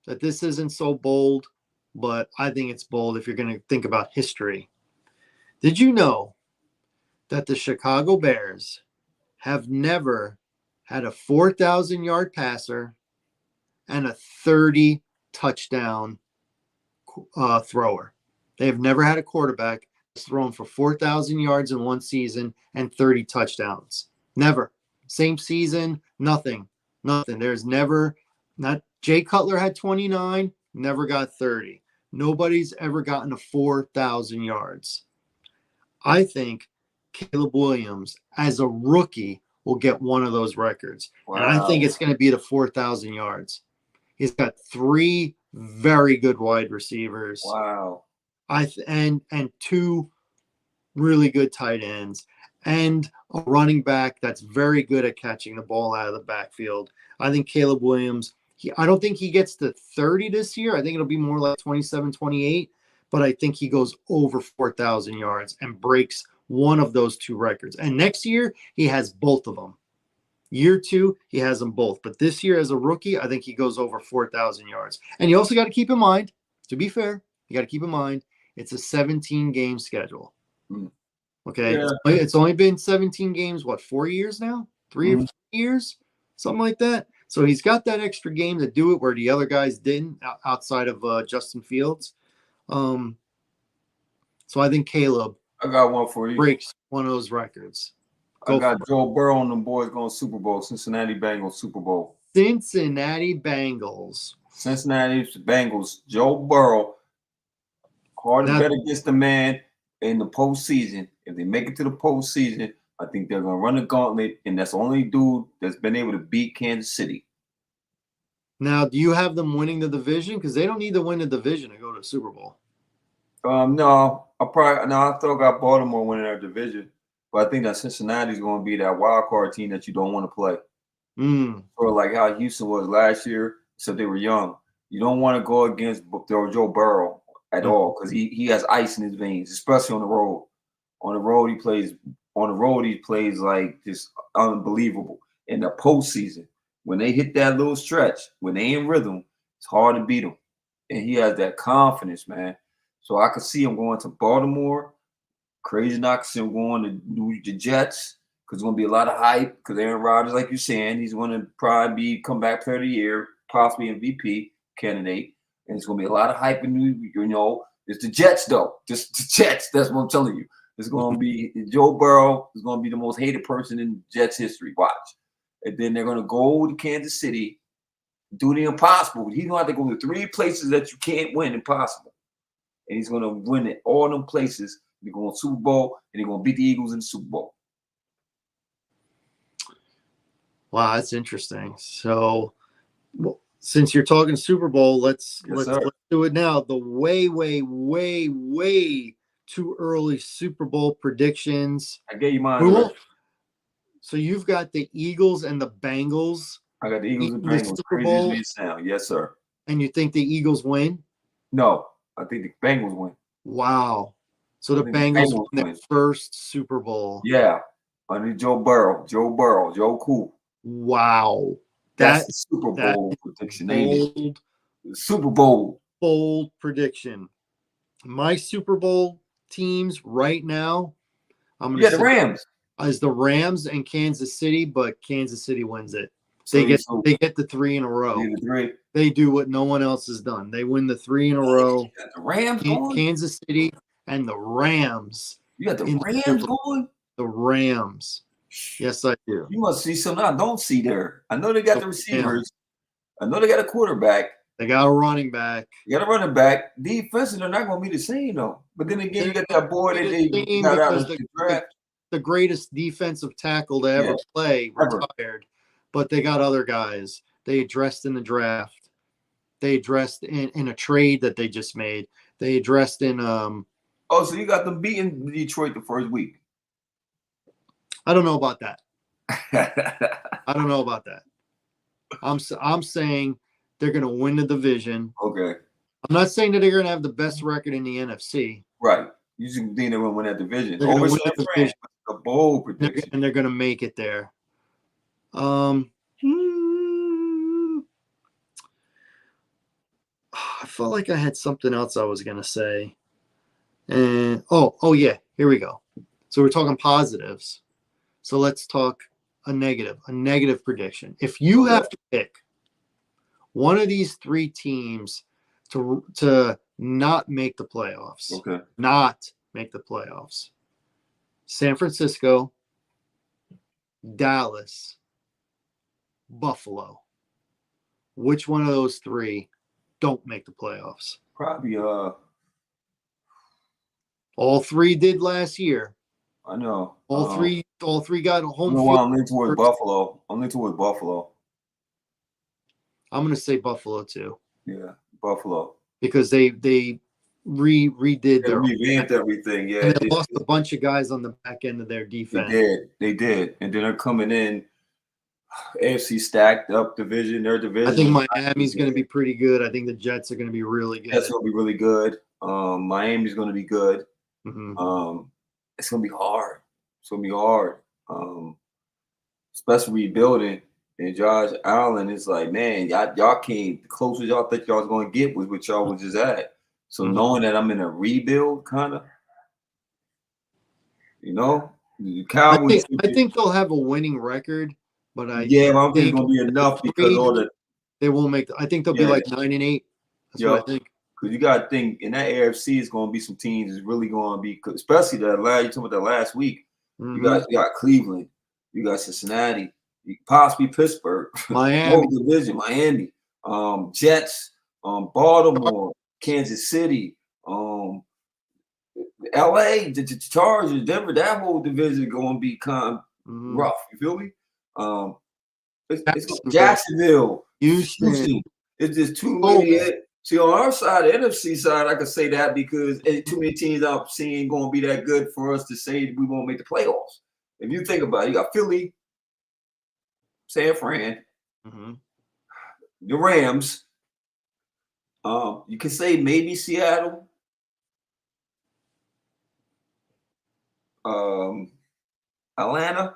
that this isn't so bold, but I think it's bold if you're going to think about history. Did you know that the Chicago Bears have never had a 4,000-yard passer and a 30-touchdown thrower? They have never had a quarterback that's thrown for 4,000 yards in one season and 30 touchdowns. Never. Same season, nothing. There's never, not Jay Cutler had 29, never got 30. Nobody's ever gotten to 4,000 yards. I think Caleb Williams, as a rookie, will get one of those records. Wow. And I think it's going to be the 4,000 yards. He's got 3 very good wide receivers. Wow. And 2 really good tight ends. And a running back that's very good at catching the ball out of the backfield. I think Caleb Williams, I don't think he gets to 30 this year. I think it'll be more like 27, 28. But I think he goes over 4,000 yards and breaks one of those 2 records. And next year, he has both of them. Year 2, he has them both. But this year, as a rookie, I think he goes over 4,000 yards. And you also got to keep in mind, to be fair, you got to keep in mind, it's a 17-game schedule. Okay, yeah. It's only been 17 games, 4 years now? 3 or 4 years? Something like that. So he's got that extra game to do it where the other guys didn't, outside of Justin Fields. So I think Caleb, I got one for you, breaks one of those records. I got Joe Burrow and the boys going Super Bowl. Cincinnati Bengals Super Bowl. Cincinnati Bengals. Joe Burrow. Hard to bet against the man in the postseason. If they make it to the postseason, I think they're going to run the gauntlet, and that's the only dude that's been able to beat Kansas City. Now, do you have them winning the division? Because they don't need to win the division to go to the Super Bowl. No. I still got Baltimore winning their division, but I think that Cincinnati's going to be that wild card team that you don't want to play. Or like how Houston was last year, so they were young. You don't want to go against Joe Burrow at all because he has ice in his veins, especially on the road. On the road, he plays like just unbelievable. In the postseason, when they hit that little stretch, when they in rhythm, it's hard to beat them. And he has that confidence, man. So I could see him going to Baltimore. Crazy not to see him going to the Jets because there's going to be a lot of hype because Aaron Rodgers, like you're saying, he's going to probably be comeback player of the year, possibly MVP candidate. And it's going to be a lot of hype in it's the Jets, though. Just the Jets. That's what I'm telling you. It's going to be Joe Burrow is going to be the most hated person in Jets history. Watch. And then they're going to go to Kansas City, do the impossible. He's going to have to go to 3 places that you can't win, impossible. And he's going to win at all them places. They're going to Super Bowl, and they're going to beat the Eagles in the Super Bowl. Wow, that's interesting. So, since you're talking Super Bowl, let's do it now. The way too early Super Bowl predictions. I gave you mine. So you've got the Eagles and the Bengals. I got the Eagles and Bengals. Super Bowl. Yes, sir. And you think the Eagles win? No, I think the Bengals win. Wow. So the Bengals win their first Super Bowl. Yeah. Under Joe Burrow. Joe Cool. Wow. That's the Super Bowl prediction. Super Bowl. Bold prediction. My Super Bowl teams right now, I'm going to say the Rams. Is the Rams and Kansas City, but Kansas City wins it. They get the 3 in a row. They do what no one else has done. They win the 3 in a row. The Rams going? Kansas City and the Rams. You got the Rams going? The Rams. Yes, I do. You must see something I don't see there. I know they got the receivers. I know they got a quarterback. They got a running back. You got a running back. Defensively, they're not going to be the same though. But then again, you got that boy that they got out of the draft. The greatest defensive tackle to ever play retired, but they got other guys. They addressed in the draft. They addressed in a trade that they just made. They addressed in Oh, so you got them beating Detroit the first week? I don't know about that. I don't know about that. I'm saying they're going to win the division. Okay. I'm not saying that they're going to have the best record in the NFC. Right. You just think they're going to win that division. They're going to win the division. A bold prediction. And they're going to make it there. I felt like I had something else I was going to say. And oh yeah, here we go. So we're talking positives. So let's talk a negative prediction. If you have to pick one of these three teams to not make the playoffs, not make the playoffs, San Francisco, Dallas, Buffalo, which one of those three don't make the playoffs? Probably all three did last year. I know. All three got a home field. I'm leaning towards Buffalo. I'm going to say Buffalo too. Yeah, Buffalo. Because they redid their revamped everything. Yeah, and they lost a bunch of guys on the back end of their defense. They did, and then they're coming in. AFC stacked up division. Their division. I think Miami's going to be pretty good. I think the Jets are going to be really good. Jets will be really good. Miami's going to be good. Mm-hmm. It's going to be hard. Especially rebuilding. And Josh Allen is like, man, y'all came the closest y'all thought y'all was going to get was what y'all was just at. So knowing that I'm in a rebuild, kind of, the Cowboys. I think they'll have a winning record, but I don't think it's going to be enough because they won't make. I think they'll be like 9-8. That's what I think. Because you got to think in that AFC is going to be some teams is really going to be, especially you talking about that last week. You got Cleveland, you got Cincinnati. Possibly Pittsburgh, Miami, division, Miami, Jets, Baltimore, Kansas City, LA, the Chargers, Denver. That whole division is going to be kind of rough. You feel me? It's Jacksonville, Houston. It's just too many. See, on our side, the NFC side, I can say that because too many teams I'm seeing going to be that good for us to say we won't make the playoffs. If you think about it, you got Philly, San Fran, the Rams. You can say maybe Seattle. Atlanta,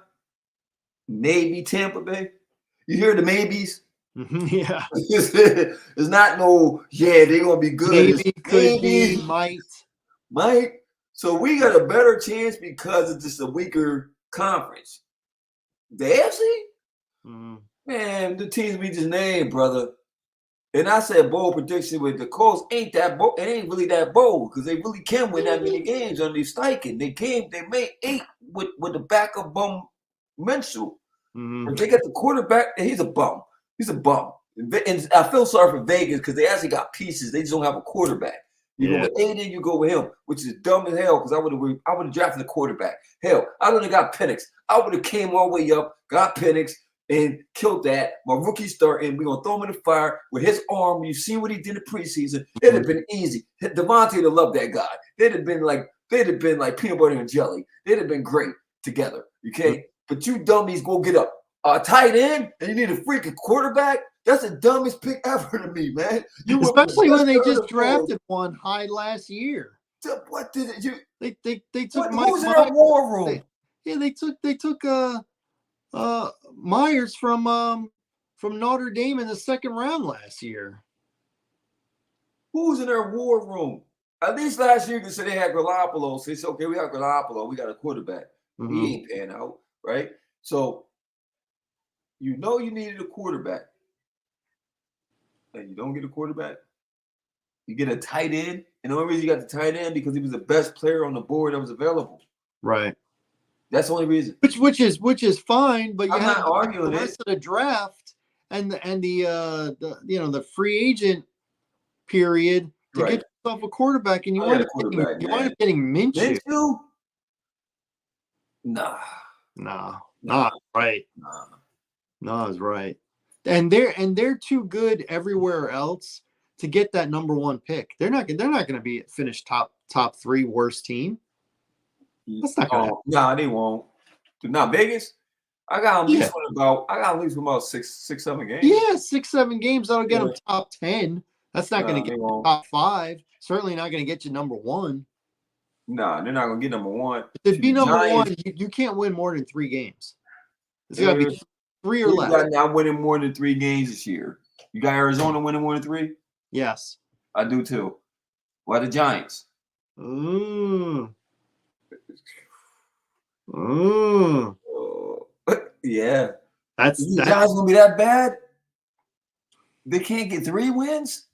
maybe Tampa Bay. You hear the maybes? Yeah. It's not no, they're going to be good. Maybe, could be, might. So we got a better chance because it's just a weaker conference. The AFC? Man, the teams we just named, brother. And I said bold prediction with the Colts ain't that bold. It ain't really that bold because they really can win that many games under Steichen. They made 8 with the backup bum Minshew. If they got the quarterback, he's a bum. And I feel sorry for Vegas because they actually got pieces. They just don't have a quarterback. You go with Aiden, you go with him, which is dumb as hell because I would have drafted the quarterback. Hell, I would have got Penix. I would have came all the way up, got Penix, and killed that. My rookie start, and we're going to throw him in the fire with his arm. You see what he did in the preseason. It'd have been easy. Devontae would have loved that guy. They'd have been like peanut butter and jelly. They'd have been great together. Okay? But you dummies go get a tight end, and you need a freaking quarterback? That's the dumbest pick ever to me, man. Especially when they just drafted one high last year. What did it? They took Mike. Who's in our war room? They took Myers from Notre Dame in the second round last year. Who's in their war room? At least last year, you said they had Garoppolo. So they said, okay, we have Garoppolo. We got a quarterback. He ain't paying out, right? So you needed a quarterback. And you don't get a quarterback. You get a tight end. And the only reason you got the tight end because he was the best player on the board that was available. Right. That's the only reason. Which is fine, but you have not arguing the rest of the draft and the free agent period to Right. get yourself a quarterback, and you I wind got a up quarterback, you wind man. up getting Minshew. Minshew? Nah, Nah, nah, right. nah. No, it's right. And they're too good everywhere else to get that number one pick. They're not gonna be finish top three worst team. That's not gonna happen. Oh, nah, they won't. Now Vegas, I got Yeah. at least about six, 7 games. Yeah, 6, 7 games that'll get Yeah. them top 10. That's not gonna Nah, get they you won't. top 5. Certainly not gonna get you number 1. Nah, they're not gonna get number one. To See, be the number Giants, 1, you can't win more than 3 games. It's gotta be 3 or who you less. got now winning more than 3 games this year? You got Arizona winning more than 3? Yes. I do too. Why the Giants? Mm. Mm. Yeah. That's The Giants gonna be that bad? They can't get 3 wins?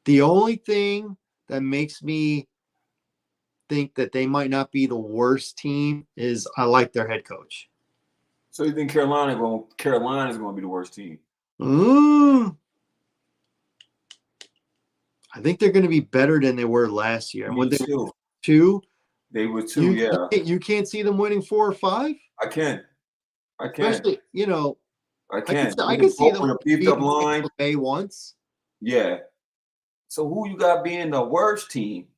the only thing that makes me think that they might not be the worst team is I like their head coach. So you think Carolina's gonna be the worst team? I think they're going to be better than they were last year. And Me when they too. were 2, They were 2, yeah. you can't see them winning 4 or 5. I can. Especially, I can. I can see them with a beefed up beating line. Tampa Bay once. Yeah. So who you got being the worst team?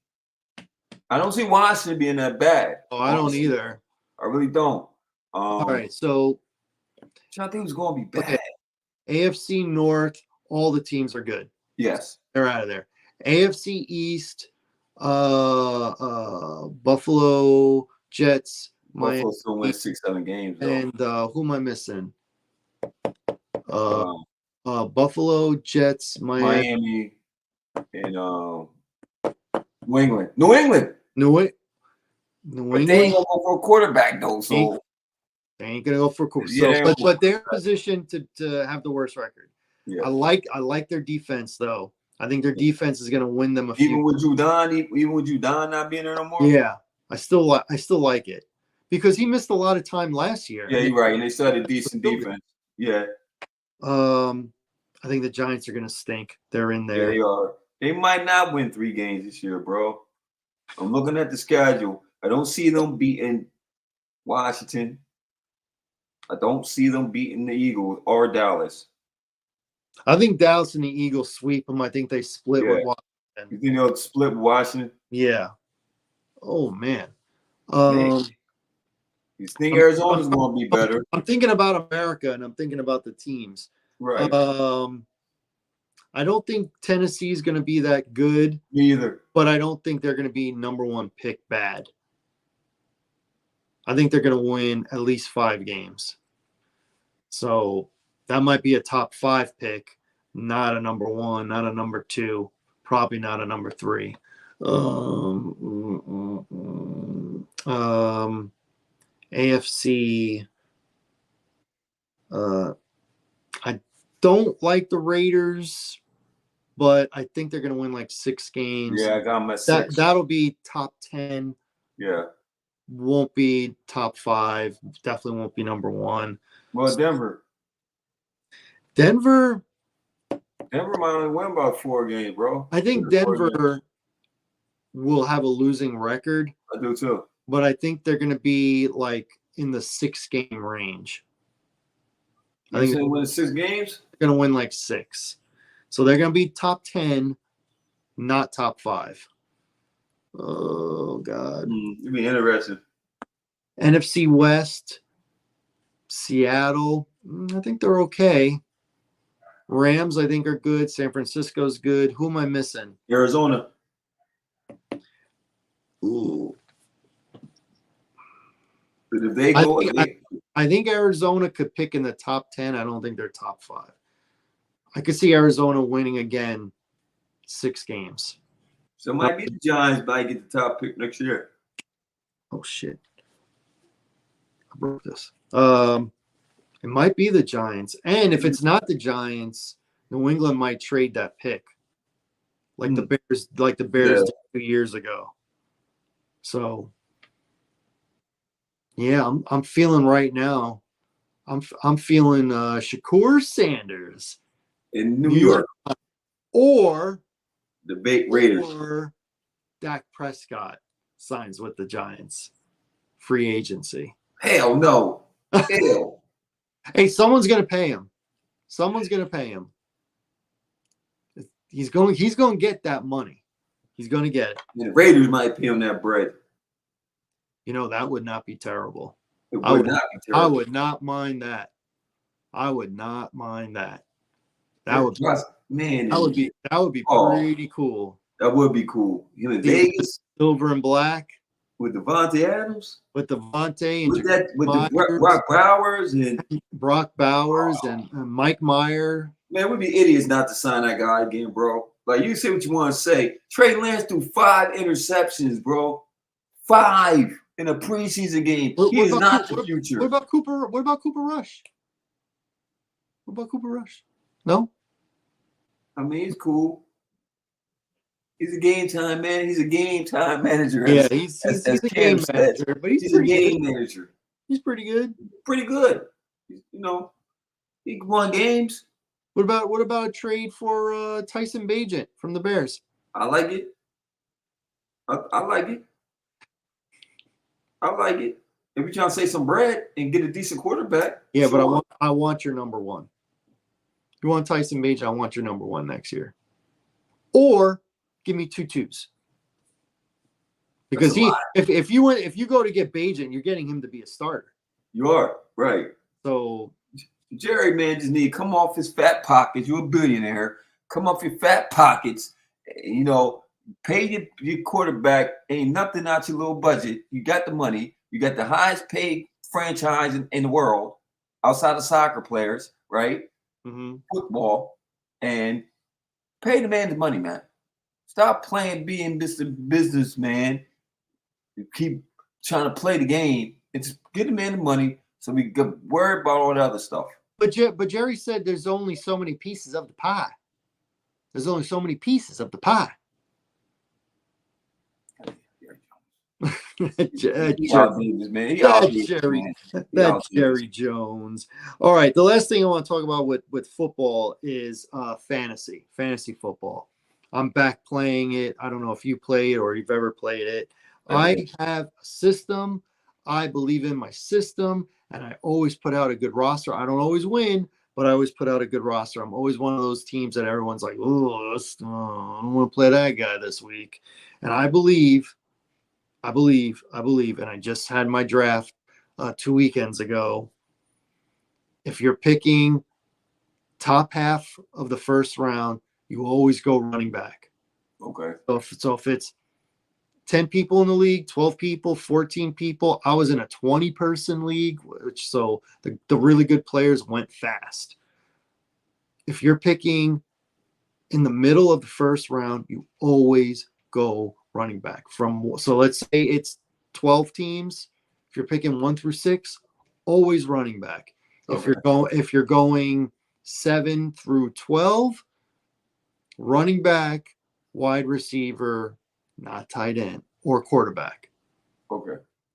I don't see Washington being that bad. Oh, I don't either. I really don't. All right, so I think it's going to be bad. okay. AFC North, all the teams are good. Yes. They're out of there. AFC East, Buffalo, Jets, Buffalo still win 6, 7 games. Though. And who am I missing? Buffalo, Jets, Miami, and New England. New England. But they ain't gonna go for a quarterback though. So they ain't gonna go for a quarterback. Yeah, but they're positioned to have the worst record. Yeah. I like their defense though. I think their defense is gonna win them a few. Even with Judon not being there no more. Yeah, I still like it because he missed a lot of time last year. Yeah, you're right. And they still had a decent defense. Yeah. I think the Giants are gonna stink. They're in there. Yeah, they are. They might not win 3 games this year, bro. I'm looking at the schedule. I don't see them beating Washington. I don't see them beating the Eagles or Dallas. I think Dallas and the Eagles sweep them. I think they split with Washington. You think they'll split with Washington? Yeah. Oh man. You think Arizona's going to be better? I'm thinking about America and I'm thinking about the teams. Right. I don't think Tennessee's going to be that good. Me either. But I don't think they're going to be number 1 pick bad. I think they're going to win at least 5 games. So that might be a top 5 pick, not a number 1, not a number 2, probably not a number 3. AFC. I don't like the Raiders, but I think they're going to win like 6 games. Yeah, I got them at 6. That'll be top 10. Yeah. Won't be top 5. Definitely won't be number 1. Well, Denver. Denver might only win about 4 games, bro. I think Denver will have a losing record. I do too. But I think they're going to be like in the 6-game range. I think they're win 6 games. They're going to win like 6. So they're going to be top 10, not top 5. Oh God. It'd be interesting. NFC West, Seattle. I think they're okay. Rams, I think, are good. San Francisco's good. Who am I missing? Arizona. Ooh. But if they go, I think Arizona could pick in the top 10. I don't think they're top 5. I could see Arizona winning again 6 games. So it might be the Giants might get the top pick next year. Oh shit. I broke this. It might be the Giants. And if it's not the Giants, New England might trade that pick. Like the Bears did 2 years ago. So yeah, I'm feeling right now. I'm feeling Shakur Sanders in New York. or The bait Raiders. or Dak Prescott signs with the Giants. Free agency. Hell no. Hell. Hey, someone's gonna pay him. Someone's gonna pay him. He's going to get that money. He's going to get it. And the Raiders might pay him that bread. You know, that would not be terrible. It would not be terrible. I would not mind that. I would not mind that. That would be pretty cool. That would be cool. You in Vegas, silver and black with Devontae Adams, with Devontae and Brock Bowers and Mike Meyer. Man, we'd be idiots not to sign that guy again, bro. Like, you say what you want to say. Trey Lance threw 5 interceptions, bro. 5 in a preseason game. He is not the future. What about Cooper? What about Cooper Rush? What about Cooper Rush? No? I mean, he's cool. He's a game time man. He's a game time manager. Yeah, he's a game manager, but he's a game manager. He's pretty good. Pretty good. You know, he won games. What about a trade for Tyson Bagent from the Bears? I like it. I like it. I like it. If you're trying to save some bread and get a decent quarterback. Yeah, sure. But I want your number one. You want Tyson Bagent, I want your number one next year. Or give me 2 twos. Because if you go to get Bagent, you're getting him to be a starter. You are, right. So Jerry, man, just need to come off his fat pockets. You're a billionaire. Come off your fat pockets. You know, pay your quarterback. Ain't nothing out your little budget. You got the money. You got the highest paid franchise in the world outside of soccer players, right? Mm-hmm. Football. And pay the man the money, man. Stop playing being Mr. Businessman. You keep trying to play the game. And just get the man the money so we can worry about all the other stuff. But Jerry said there's only so many pieces of the pie. There's only so many pieces of the pie. That's Jerry Jones. All right. The last thing I want to talk about with football is fantasy football. I'm back playing it. I don't know if you play it or you've ever played it. I have a system. I believe in my system, and I always put out a good roster. I don't always win, but I always put out a good roster. I'm always one of those teams that everyone's like, oh, I don't want to play that guy this week. And I believe, and I just had my draft 2 weekends ago. If you're picking top half of the first round, you always go running back. Okay. So if it's 10 people in the league, 12 people, 14 people. I was in a 20-person league, so the really good players went fast. If you're picking in the middle of the first round, you always go running back. So let's say it's 12 teams. If you're picking 1 through 6, always running back. Okay. If you're going 7 through 12, running back, wide receiver, not tight end or quarterback.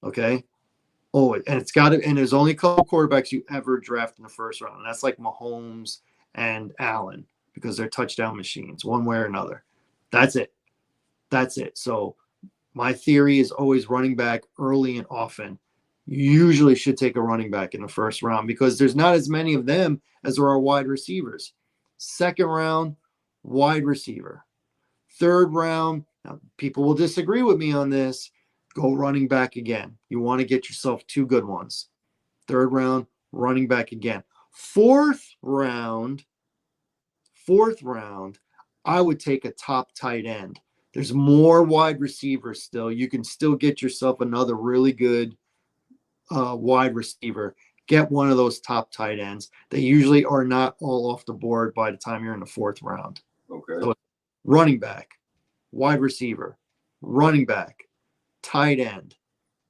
Okay. Oh, and there's only a couple quarterbacks you ever draft in the first round. And that's like Mahomes and Allen because they're touchdown machines one way or another. That's it. So my theory is always running back early and often. You usually should take a running back in the first round because there's not as many of them as there are wide receivers. Second round, wide receiver. Third round, now people will disagree with me on this. Go running back again. You want to get yourself 2 good ones. Third round, running back again. Fourth round, I would take a top tight end. There's more wide receivers still. You can still get yourself another really good wide receiver. Get one of those top tight ends. They usually are not all off the board by the time you're in the 4th round. Okay. So running back, wide receiver, running back, tight end.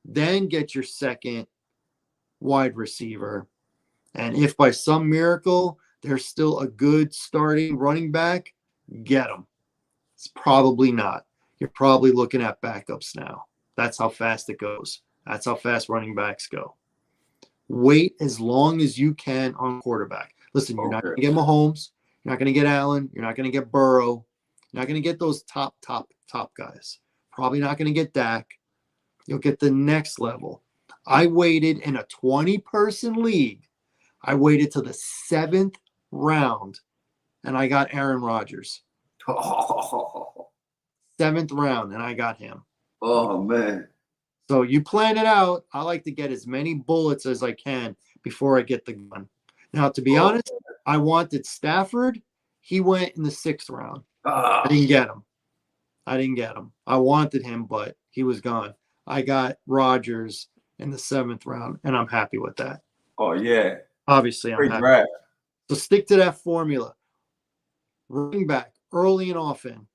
Then get your second wide receiver. And if by some miracle there's still a good starting running back, get them. It's probably not. You're probably looking at backups now. That's how fast it goes. That's how fast running backs go. Wait as long as you can on quarterback. Listen, you're not going to get Mahomes. You're not going to get Allen. You're not going to get Burrow. You're not going to get those top guys. Probably not going to get Dak. You'll get the next level. I waited in a 20-person league. I waited till the 7th round, and I got Aaron Rodgers. 7th round, and I got him. Oh, man. So you plan it out. I like to get as many bullets as I can before I get the gun. Now, to be honest, I wanted Stafford. He went in the 6th round. I didn't get him. I wanted him, but he was gone. I got Rodgers in the 7th round, and I'm happy with that. Oh, yeah. Obviously, I'm happy. Draft. So stick to that formula. Running back, early and often.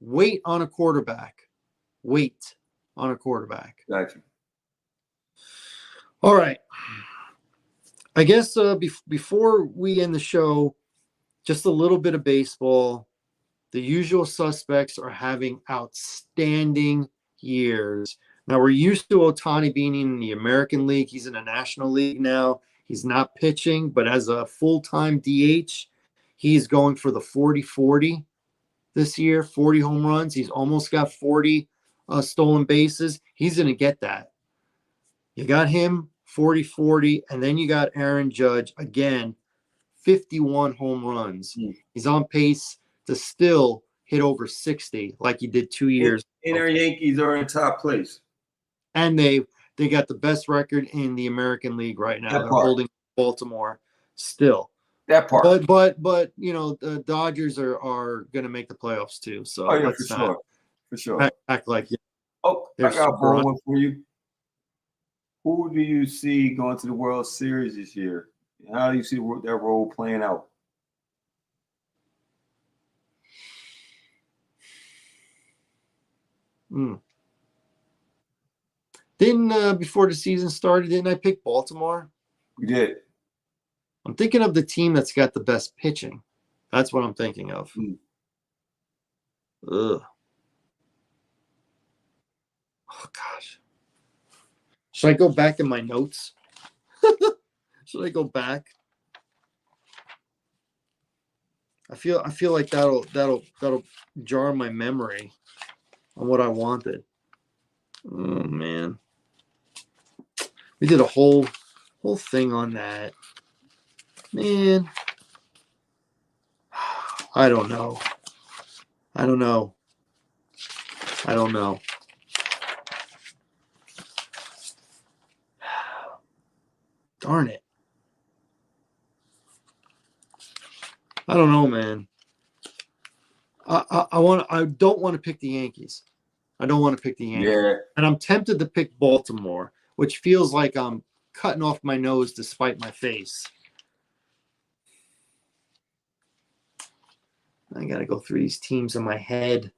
Wait on a quarterback. Gotcha. All right. I guess before we end the show, just a little bit of baseball. The usual suspects are having outstanding years. Now, we're used to Ohtani being in the American League. He's in the National League now. He's not pitching, but as a full-time DH, he's going for the 40-40 this year, 40 home runs. He's almost got 40 stolen bases. He's going to get that. You got him, 40-40, and then you got Aaron Judge, again, 51 home runs. He's on pace to still hit over 60 like he did 2 years ago. And our Yankees are in top place. And they got the best record in the American League right now. They're holding Baltimore still. That part. But the Dodgers are going to make the playoffs too. So for sure. Act like I got one for you. Who do you see going to the World Series this year? How do you see that role playing out? Didn't before the season started, didn't I pick Baltimore? You did. I'm thinking of the team that's got the best pitching. That's what I'm thinking of. Ugh. Oh gosh. Should I go back in my notes? Should I go back? I feel like that'll jar my memory on what I wanted. Oh man. We did a whole thing on that. Man. I don't know. Darn it. I don't know, man. I don't want to pick the Yankees. Yeah. And I'm tempted to pick Baltimore, which feels like I'm cutting off my nose to spite my face. I got to go through these teams in my head.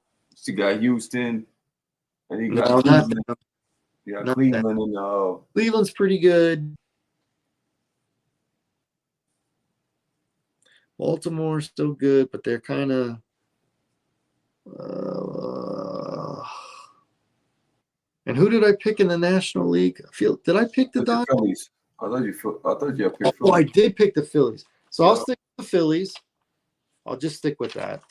You got Houston. And you got Cleveland. You got Cleveland and Cleveland's pretty good. Baltimore's still good, but they're kind of and who did I pick in the National League? Did I pick the Dodgers? I thought you picked Phillies. Oh, I did pick the Phillies. So I'll stick with the Phillies. I'll just stick with that.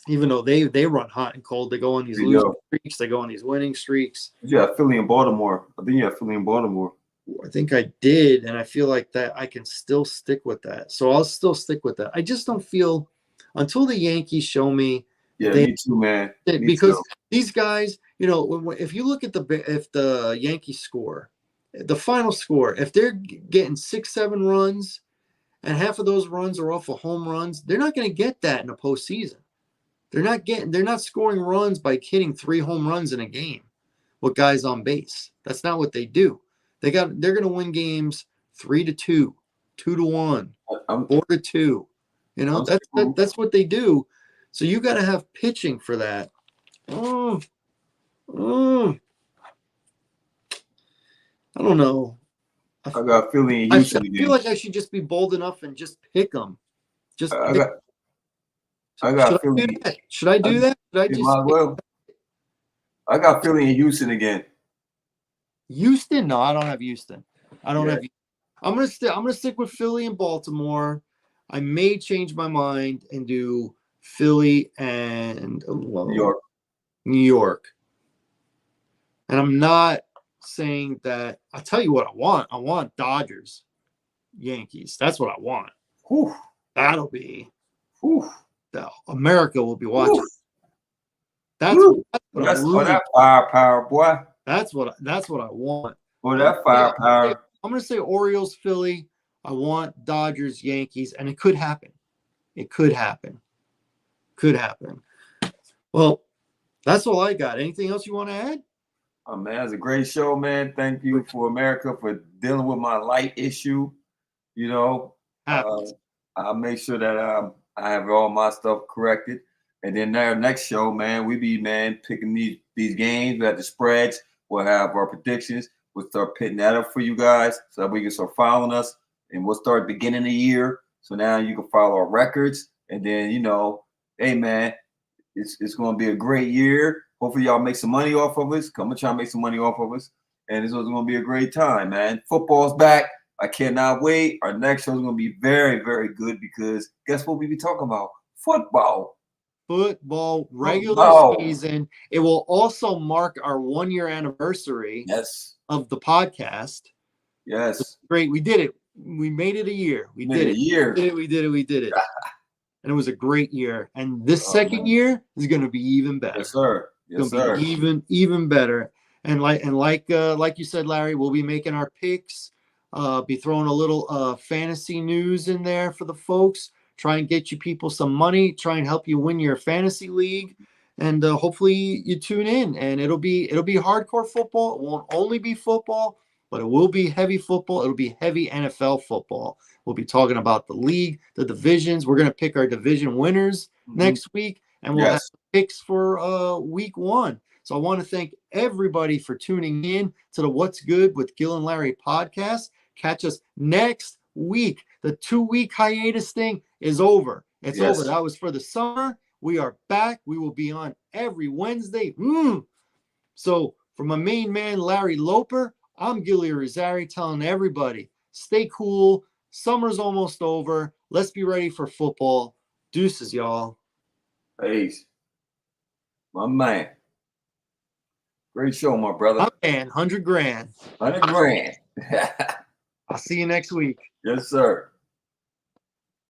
Even though they run hot and cold, they go on these losing streaks, they go on these winning streaks. You got Philly and Baltimore. I think you have Philly and Baltimore. I think I did, and I feel like that I can still stick with that. So I'll still stick with that. I just don't feel until the Yankees show me. Yeah, me too, man. Because these guys, if you look at the Yankees score, the final score, if they're getting 6-7 runs, and half of those runs are off of home runs, they're not going to get that in a postseason. They're not scoring runs by hitting 3 home runs in a game with guys on base. That's not what they do. They're going to win games 3-2, 2-1, 4-2. That's what they do. So you got to have pitching for that. I don't know. I got Philly and Houston. I feel like I should just be bold enough and just pick them. I got Philly. Should I do that? Should I just? Well, I got Philly and Houston again. Houston? No, I don't have Houston. I don't have. I'm gonna stick with Philly and Baltimore. I may change my mind and do Philly and New York. New York. And I'm not saying that. I'll tell you what I want. I want Dodgers, Yankees. That's what I want. Whew. That'll be. Whew. America will be watching. Whew. That's what that firepower, boy. That's what I want. Boy, that firepower. I'm gonna say Orioles, Philly. I want Dodgers, Yankees, and it could happen. It could happen. Could happen. Well, that's all I got. Anything else you want to add? Oh, man, it's a great show, man. Thank you for America for dealing with my light issue. You know, I'll make sure that I have all my stuff corrected. And then our next show, man, we be, man, picking these games at the spreads. We'll have our predictions. We'll start putting that up for you guys so that we can start following us. And we'll start beginning of the year. So now you can follow our records. And then, you know, hey, man, it's going to be a great year. Hopefully y'all make some money off of us. Come and try to make some money off of us. And it's going to be a great time, man. Football's back. I cannot wait. Our next show is going to be very, very good because guess what we be talking about? Football, regular season. It will also mark our 1-year anniversary of the podcast. Yes. Great. We did it. We made it a year. We did it. We did it. And it was a great year. And this second year is going to be even better. Yes, sir. It's going to be even better. And like you said, Larry, we'll be making our picks. Be throwing a little fantasy news in there for the folks. Try and get you people some money. Try and help you win your fantasy league. And hopefully you tune in. And it'll be hardcore football. It won't only be football, but it will be heavy football. It'll be heavy NFL football. We'll be talking about the league, the divisions. We're going to pick our division winners next week. And we'll have picks for week 1. So I want to thank everybody for tuning in to the What's Good with Gil and Larry podcast. Catch us next week. The 2-week hiatus thing is over. It's over. That was for the summer. We are back. We will be on every Wednesday. So for my main man, Larry Loper, I'm Gilly Rosari telling everybody, stay cool. Summer's almost over. Let's be ready for football. Deuces, y'all. Peace. My man. Great show, my brother. My man, $100 grand. $100 grand. I'll see you next week. Yes, sir.